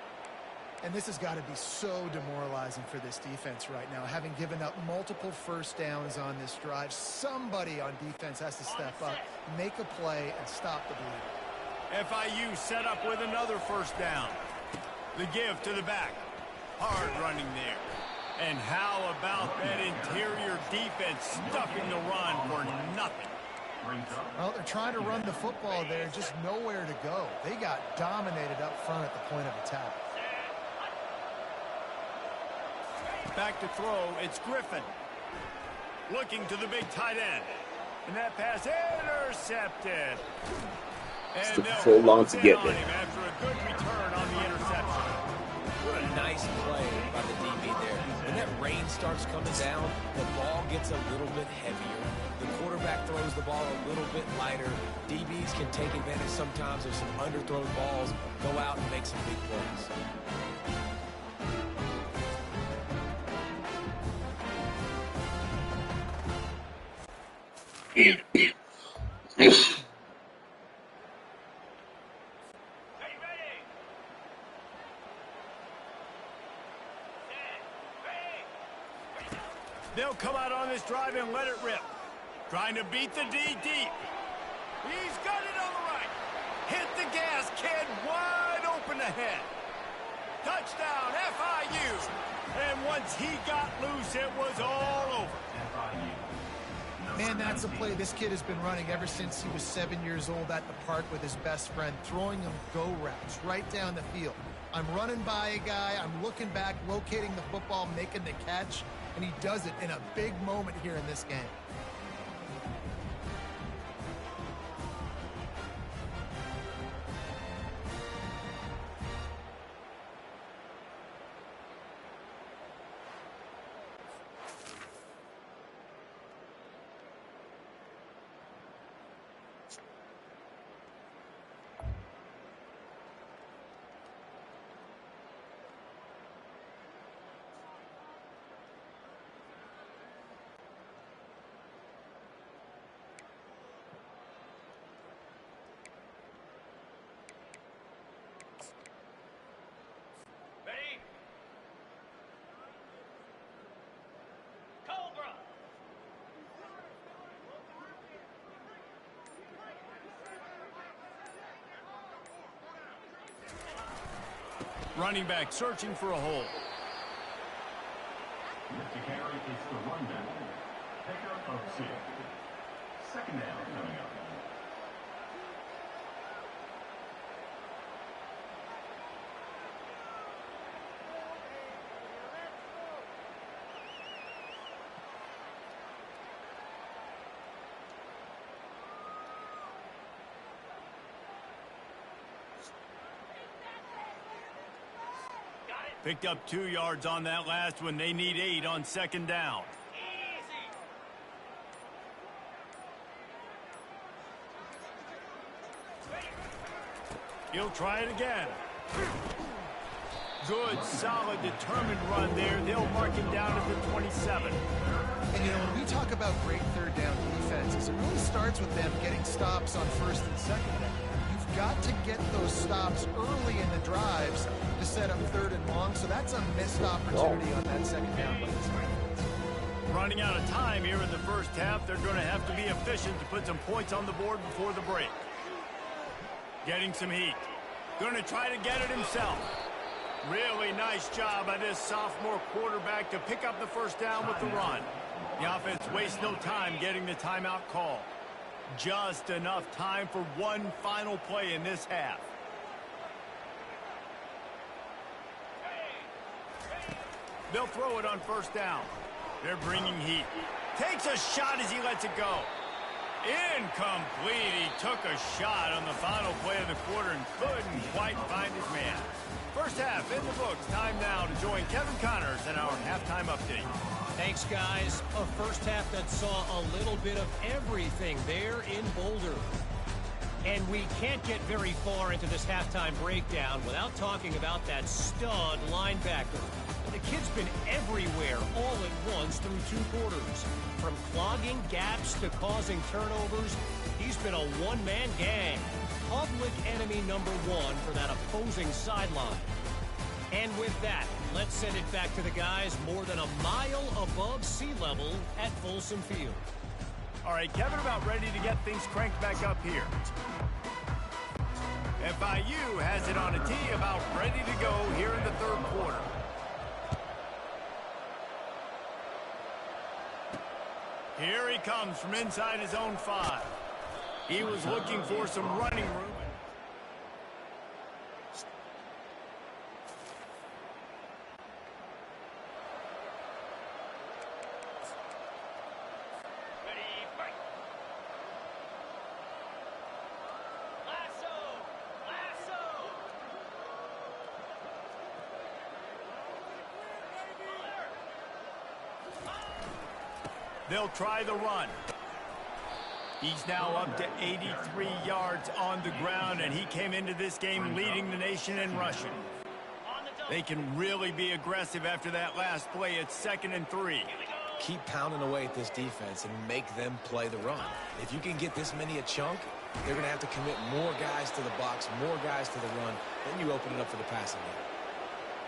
And this has got to be so demoralizing for this defense right now. Having given up multiple first downs on this drive, somebody on defense has to step up, make a play, and stop the bleeding. FIU set up with another first down. The give to the back. Hard running there. And how about that interior defense stuffing the run for nothing? Well, they're trying to run the football there, just nowhere to go. They got dominated up front at the point of attack. Back to throw, it's Griffin. Looking to the big tight end. And that pass intercepted. And took so long to get there. After a good return on the interception. What a nice play by the DB there. When that rain starts coming down, the ball gets a little bit heavier. The quarterback throws the ball a little bit lighter. DBs can take advantage sometimes of some underthrown balls, go out and make some big plays. They'll come out on this drive and let it rip. Trying to beat the D deep. He's got it on the right. Hit the gas, kid. Wide open ahead. Touchdown, FIU. And once he got loose, it was all over. Man, that's a play this kid has been running ever since he was 7 years old at the park with his best friend, throwing him go routes right down the field. I'm running by a guy, I'm looking back, locating the football, making the catch, and he does it in a big moment here in this game. Running back searching for a hole. To carry is the runback. Pickup of 6. 2nd down coming up. Picked up 2 yards on that last one. They need 8 on 2nd down. He'll try it again. Good, solid, determined run there. They'll mark him down at the 27. And, you know, when we talk about great third down defenses, it really starts with them getting stops on first and second down. You've got to get those stops early in the drives to set up third and long, so that's a missed opportunity on that second down by this defense. Running out of time here in the first half, they're going to have to be efficient to put some points on the board before the break. Getting some heat. Going to try to get it himself. Really nice job by this sophomore quarterback to pick up the first down with the run. The offense wastes no time getting the timeout call. Just enough time for one final play in this half. They'll throw it on first down. They're bringing heat. Takes a shot as he lets it go. Incomplete. He took a shot on the final play of the quarter and couldn't quite find his man. First half in the books. Time now to join Kevin Connors in our halftime update. Thanks, guys. A first half that saw a little bit of everything there in Boulder. And we can't get very far into this halftime breakdown without talking about that stud linebacker. The kid's been everywhere all at once through two quarters. From clogging gaps to causing turnovers, he's been a one-man gang. Public enemy number one for that opposing sideline. And with that, let's send it back to the guys more than a mile above sea level at Folsom Field. All right, Kevin, about ready to get things cranked back up here. FIU has it on a tee, about ready to go here in the third quarter. Here he comes from inside his own 5. He was looking for some running room. They'll try the run. He's now up to 83 yards on the ground, and he came into this game leading the nation in rushing. They can really be aggressive after that last play. It's 2nd and 3. Keep pounding away at this defense and make them play the run. If you can get this many a chunk, they're going to have to commit more guys to the box, more guys to the run. Then you open it up for the passing game.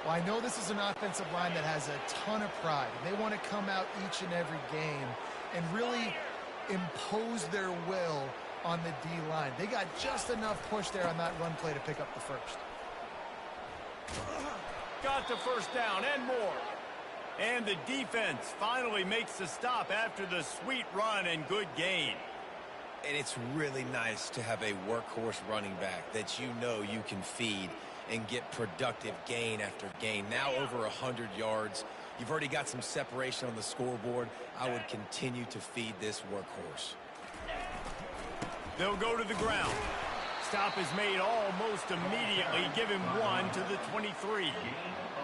Well, I know this is an offensive line that has a ton of pride. They want to come out each and every game and really impose their will on the D-line. They got just enough push there on that run play to pick up the first. Got the first down and more. And the defense finally makes the stop after the sweet run and good gain. And it's really nice to have a workhorse running back that you know you can feed and get productive gain after gain. Now over 100 yards. You've already got some separation on the scoreboard. I would continue to feed this workhorse. They'll go to the ground. Stop is made almost immediately. Give him 1 to the 23.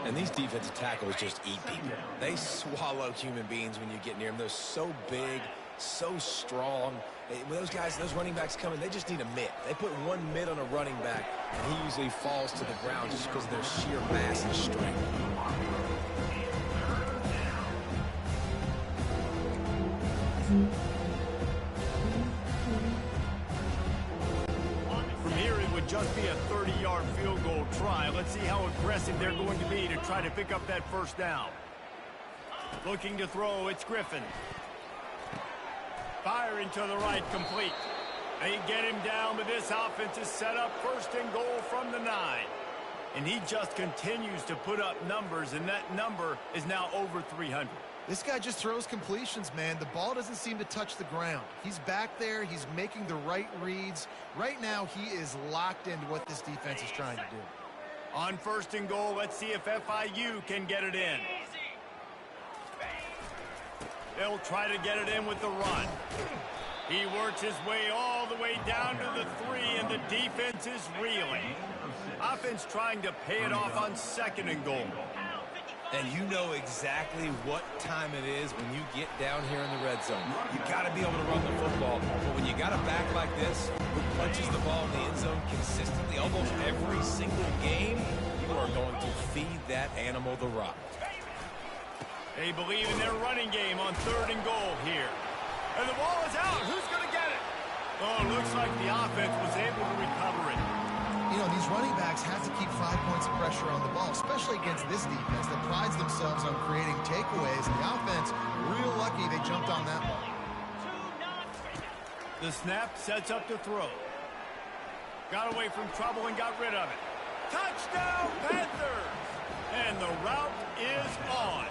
And these defensive tackles just eat people. They swallow human beings when you get near them. They're so big, so strong. When those guys, those running backs come in, they just need a mitt. They put one mitt on a running back, and he usually falls to the ground just because of their sheer mass and strength. From here, it would just be a 30-yard field goal try. Let's see how aggressive they're going to be to try to pick up that first down. Looking to throw, it's Griffin. Firing to the right, complete. They get him down, but this offense is set up 1st and goal from the 9. And he just continues to put up numbers, and that number is now over 300. This guy just throws completions, man. The ball doesn't seem to touch the ground. He's back there. He's making the right reads. Right now, he is locked into what this defense is trying to do. On 1st and goal, let's see if FIU can get it in. They'll try to get it in with the run. He works his way all the way down to the 3, and the defense is reeling. Offense trying to pay it off on 2nd and goal. And you know exactly what time it is when you get down here in the red zone. You got to be able to run the football. But when you got a back like this, who punches the ball in the end zone consistently almost every single game, you are going to feed that animal the rock. They believe in their running game on 3rd and goal here. And the ball is out. Who's going to get it? Oh, it looks like the offense was able to recover it. You know, these running backs have to keep 5 points of pressure on the ball, especially against this defense that prides themselves on creating takeaways. And the offense, real lucky they jumped on that one. The snap sets up to throw. Got away from trouble and got rid of it. Touchdown, Panthers! And the route is on.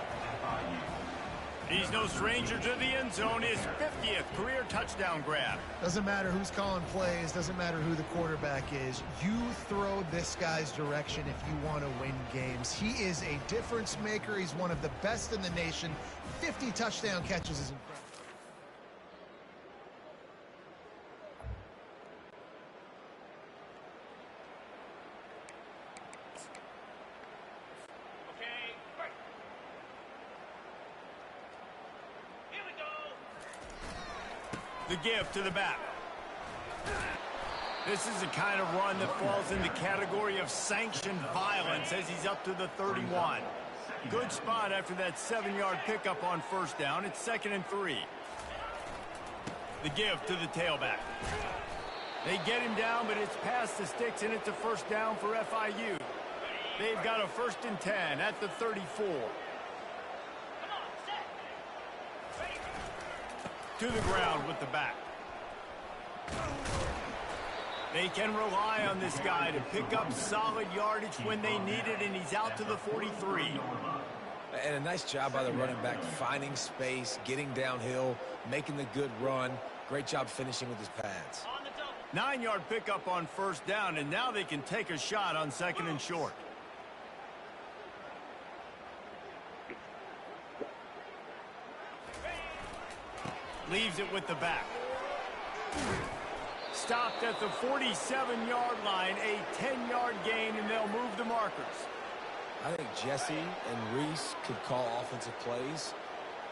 He's no stranger to the end zone. His 50th career touchdown grab. Doesn't matter who's calling plays. Doesn't matter who the quarterback is. You throw this guy's direction if you want to win games. He is a difference maker. He's one of the best in the nation. 50 touchdown catches is incredible. The give to the back. This is the kind of run that falls in the category of sanctioned violence as he's up to the 31. Good spot after that 7-yard pickup on 1st down. It's 2nd and 3. The give to the tailback. They get him down, but it's past the sticks, and it's a 1st down for FIU. They've got a 1st and 10 at the 34. To the ground with the back. They can rely on this guy to pick up solid yardage when they need it, and he's out to the 43. And a nice job by the running back, finding space, getting downhill, making the good run. Great job finishing with his pads. 9-yard pickup on 1st down, and now they can take a shot on 2nd and short. Leaves it with the back. Stopped at the 47-yard line, a 10-yard gain, and they'll move the markers. I think Jesse and Reese could call offensive plays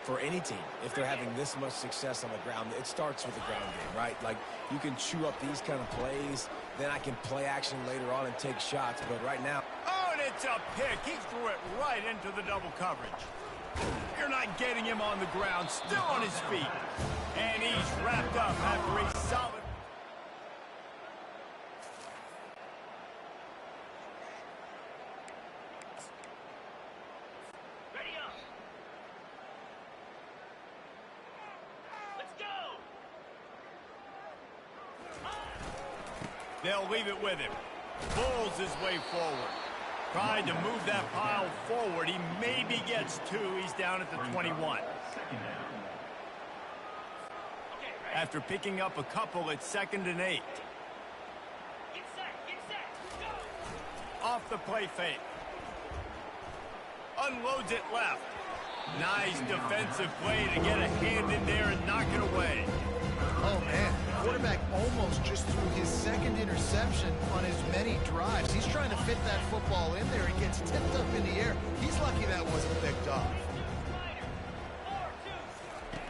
for any team if they're having this much success on the ground. It starts with the ground game, right? Like, you can chew up these kind of plays, then I can play action later on and take shots, but right now... Oh, and it's a pick. He threw it right into the double coverage. You're not getting him on the ground, still on his feet. And he's wrapped up after a solid... Ready up. Let's go. They'll leave it with him. Pulls his way forward. Tried to move that pile forward. He maybe gets 2. He's down at the 21. After picking up a couple, it's 2nd and 8. Get set, go. Off the play fake. Unloads it left. Nice defensive play to get a hand in there and knock it away. Oh, man. The quarterback almost just threw his 2nd interception on as many drives. He's trying to fit that football in there. It gets tipped up in the air. He's lucky that wasn't picked off.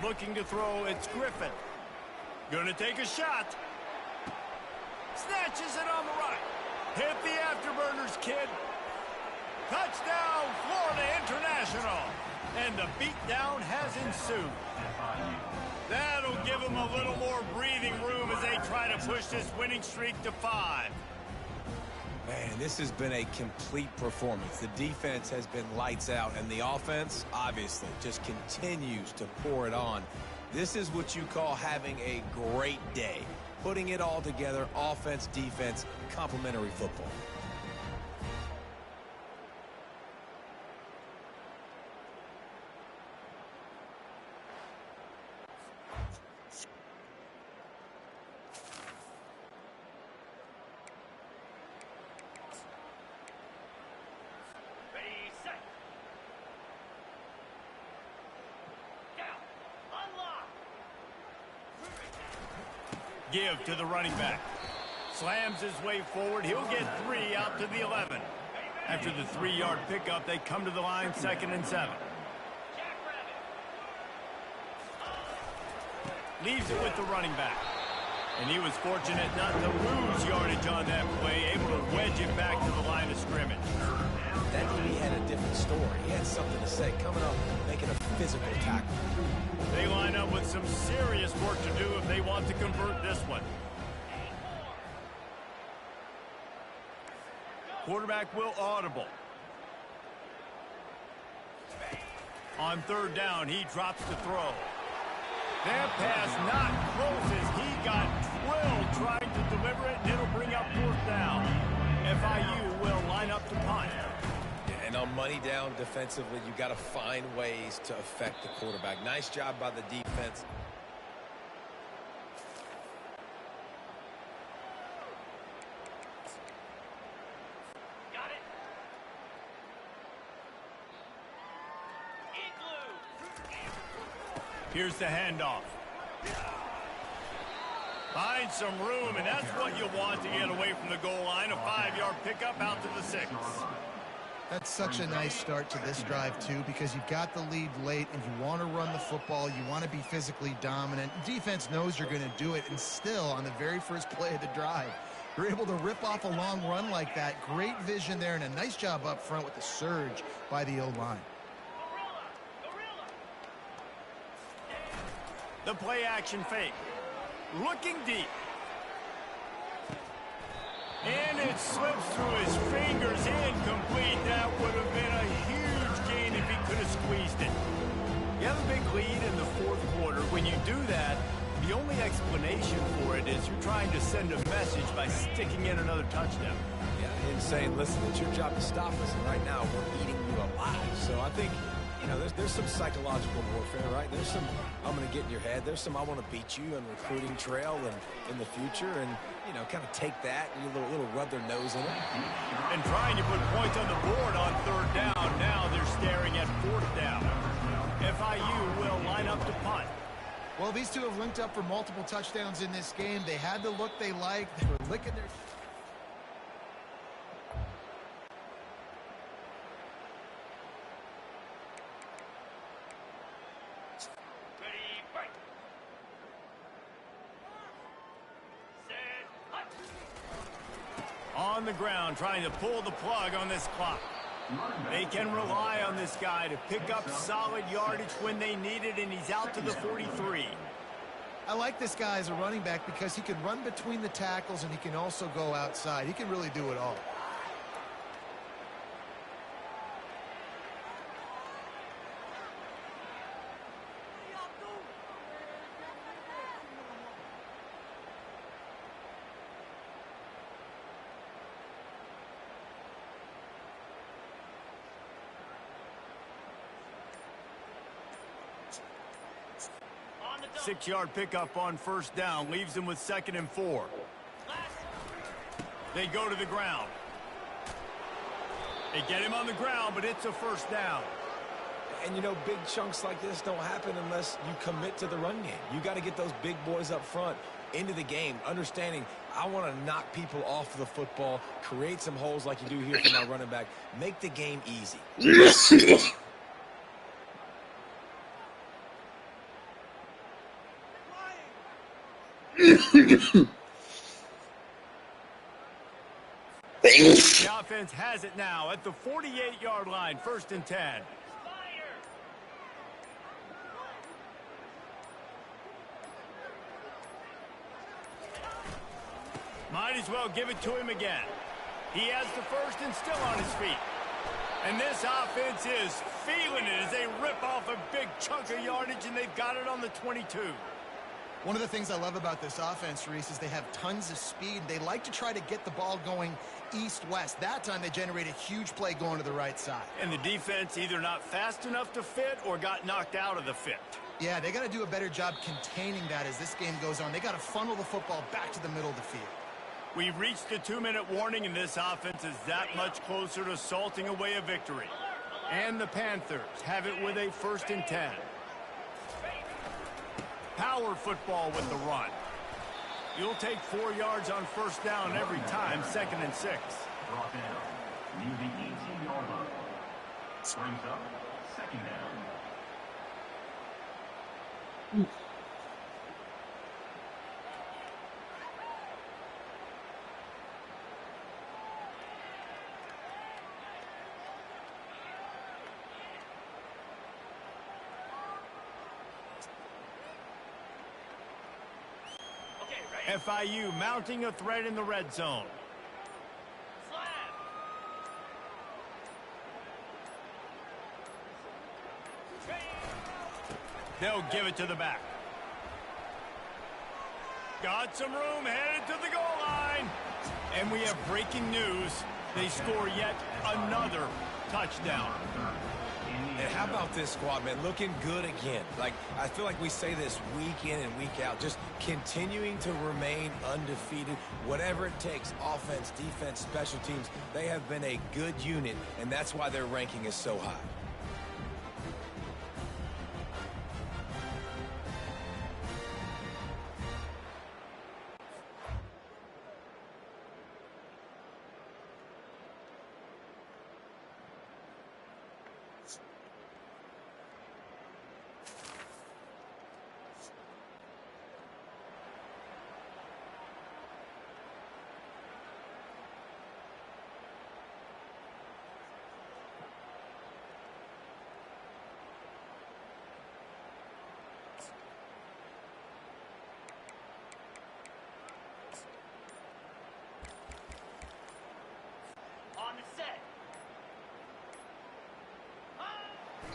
Looking to throw, it's Griffin. Gonna take a shot. Snatches it on the right. Hit the afterburners, kid. Touchdown, Florida International. And the beatdown has ensued. That'll give them a little more breathing room as they try to push this winning streak to 5. Man, this has been a complete performance. The defense has been lights out, and the offense, obviously, just continues to pour it on. This is what you call having a great day. Putting it all together, offense, defense, complementary football. Give to the running back. Slams his way forward. He'll get 3 out to the 11. After the 3-yard pickup, they come to the line, 2nd and 7. Leaves it with the running back. And he was fortunate not to lose yardage on that play, able to wedge it back to the line of scrimmage. That DB had a different story. He had something to say, coming up, making a physical tackle. They line up with some serious work to do if they want to convert this one. Quarterback will audible. On third down, he drops the throw. That pass not close as he got drilled trying to deliver it, and it'll bring up fourth down. FIU will line up to punt. And on money down defensively, you got to find ways to affect the quarterback. Nice job by the defense. Got it. Here's the handoff. Find some room, and that's what you want to get away from the goal line. A 5-yard pickup out to the 6. That's such a nice start to this drive, too, because you've got the lead late and you want to run the football. You want to be physically dominant. Defense knows you're going to do it, and still, on the very first play of the drive, you're able to rip off a long run like that. Great vision there, and a nice job up front with the surge by the O-line. The play action fake. Looking deep. And it slips through his fingers, incomplete. That would have been a huge gain if he could have squeezed it. You have a big lead in the fourth quarter. When you do that, the only explanation for it is you're trying to send a message by sticking in another touchdown. Yeah, and saying, listen, it's your job to stop us, and right now we're eating you alive. So I think, you know, there's some psychological warfare, right? There's some, I'm going to get in your head. There's some, I want to beat you on recruiting trail and in the future, and, you know, kind of take that and a little rub their nose in it. And trying to put points on the board on third down. Now they're staring at fourth down. FIU will line up to punt. Well, these two have linked up for multiple touchdowns in this game. They had the look they liked. They were licking their... On the ground, trying to pull the plug on this clock. They can rely on this guy to pick up solid yardage when they need it, and he's out to the 43. I like this guy as a running back because he can run between the tackles and he can also go outside. He can really do it all. Six-yard pickup on first down, leaves them with 2nd and 4. They go to the ground. They get him on the ground, but it's a first down. And, you know, big chunks like this don't happen unless you commit to the run game. You got to get those big boys up front into the game, understanding I want to knock people off the football, create some holes like you do here for my running back, make the game easy. The offense has it now at the 48-yard line, 1st and 10. Might as well give it to him again. He has the first and still on his feet. And this offense is feeling it as they rip off a big chunk of yardage, and they've got it on the 22. One of the things I love about this offense, Reese, is they have tons of speed. They like to try to get the ball going east-west. That time they generate a huge play going to the right side. And the defense either not fast enough to fit or got knocked out of the fit. Yeah, they got to do a better job containing that as this game goes on. They got to funnel the football back to the middle of the field. We've reached the 2-minute warning, and this offense is that much closer to salting away a victory. And the Panthers have it with a 1st and 10. Power football with the run. You'll take 4 yards on first down every time, 2nd and 6. Brought down near the 18-yard line. Brings up 2nd down. FIU mounting a threat in the red zone. They'll give it to the back. Got some room, headed to the goal line. And we have breaking news. They score yet another touchdown. And how about this squad, man? Looking good again. Like, I feel like we say this week in and week out, just continuing to remain undefeated. Whatever it takes, offense, defense, special teams, they have been a good unit, and that's why their ranking is so high.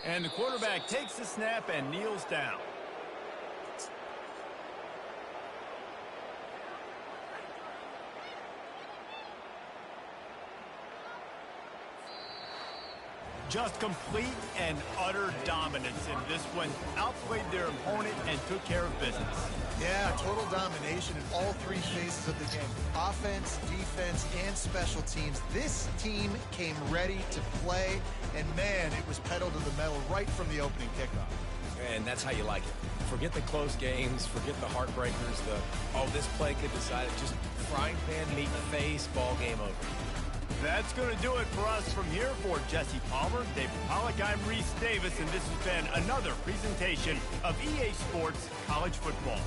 And the quarterback takes the snap and kneels down. Just complete and utter dominance in this one. Outplayed their opponent and took care of business. Yeah, total domination in all three phases of the game. Offense, defense, and special teams. This team came ready to play, and man, it was pedal to the metal right from the opening kickoff. And that's how you like it. Forget the close games, forget the heartbreakers, this play could decide it. Just frying pan, meet face, ball game over. That's going to do it for us from here. For Jesse Palmer, David Pollack, I'm Reese Davis, and this has been another presentation of EA Sports College Football.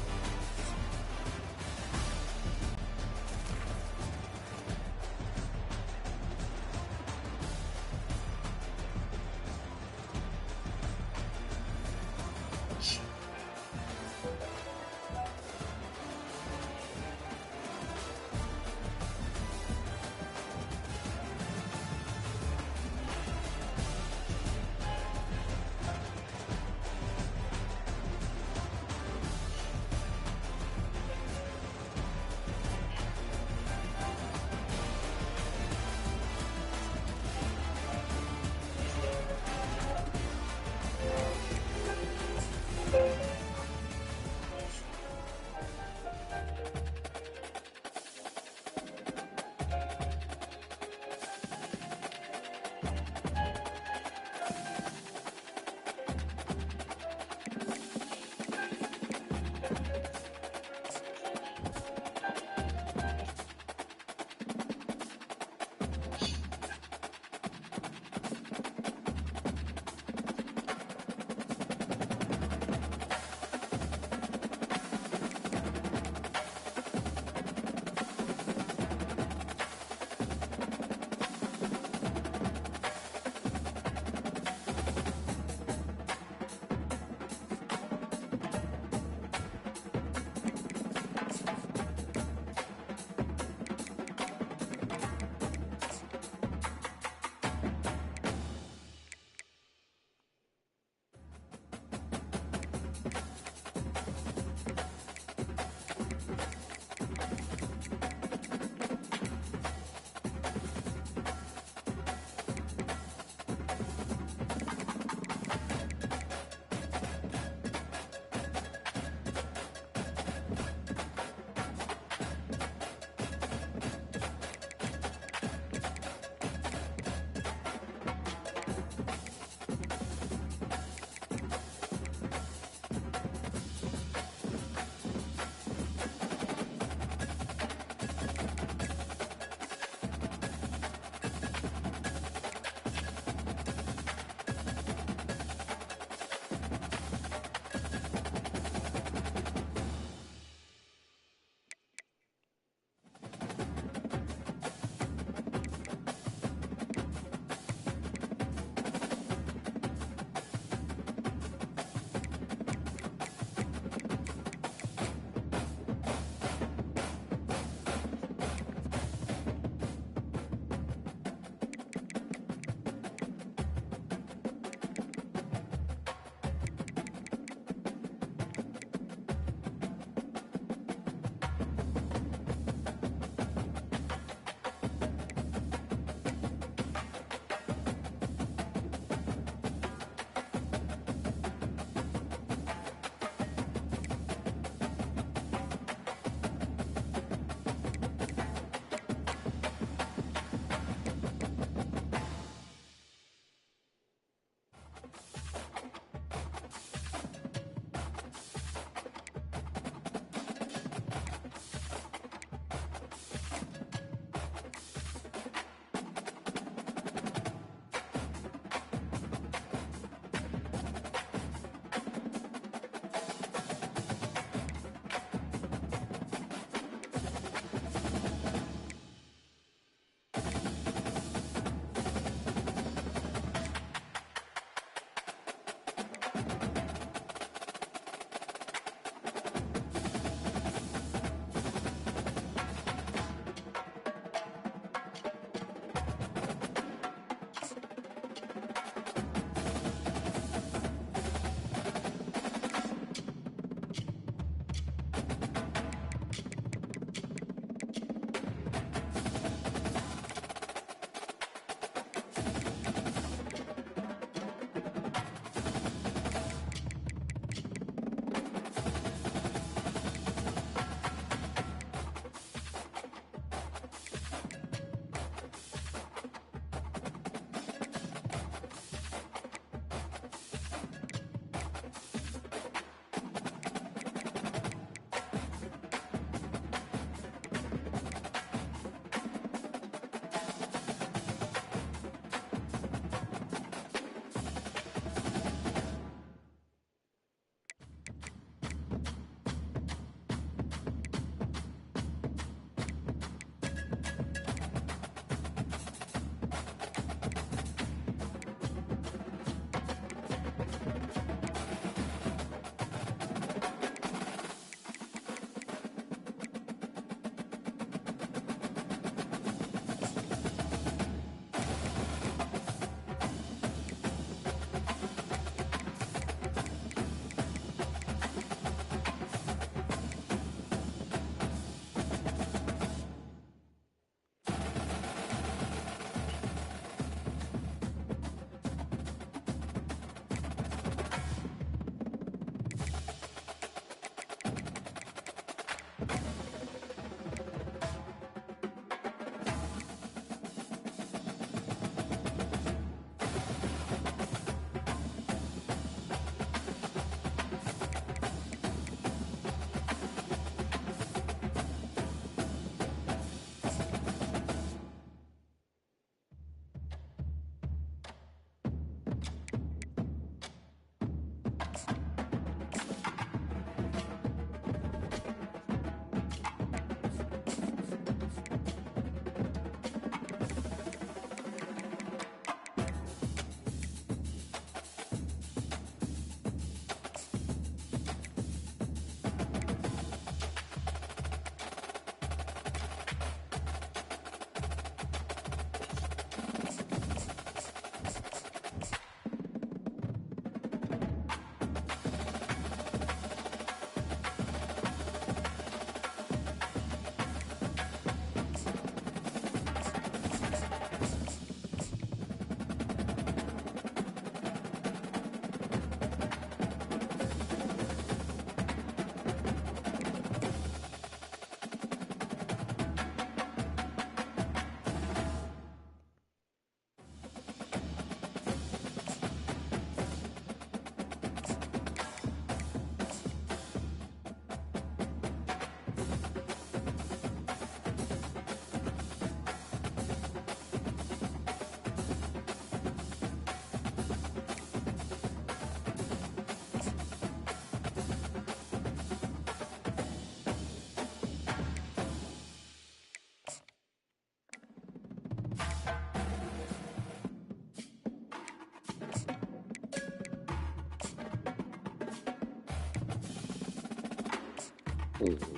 Hmm.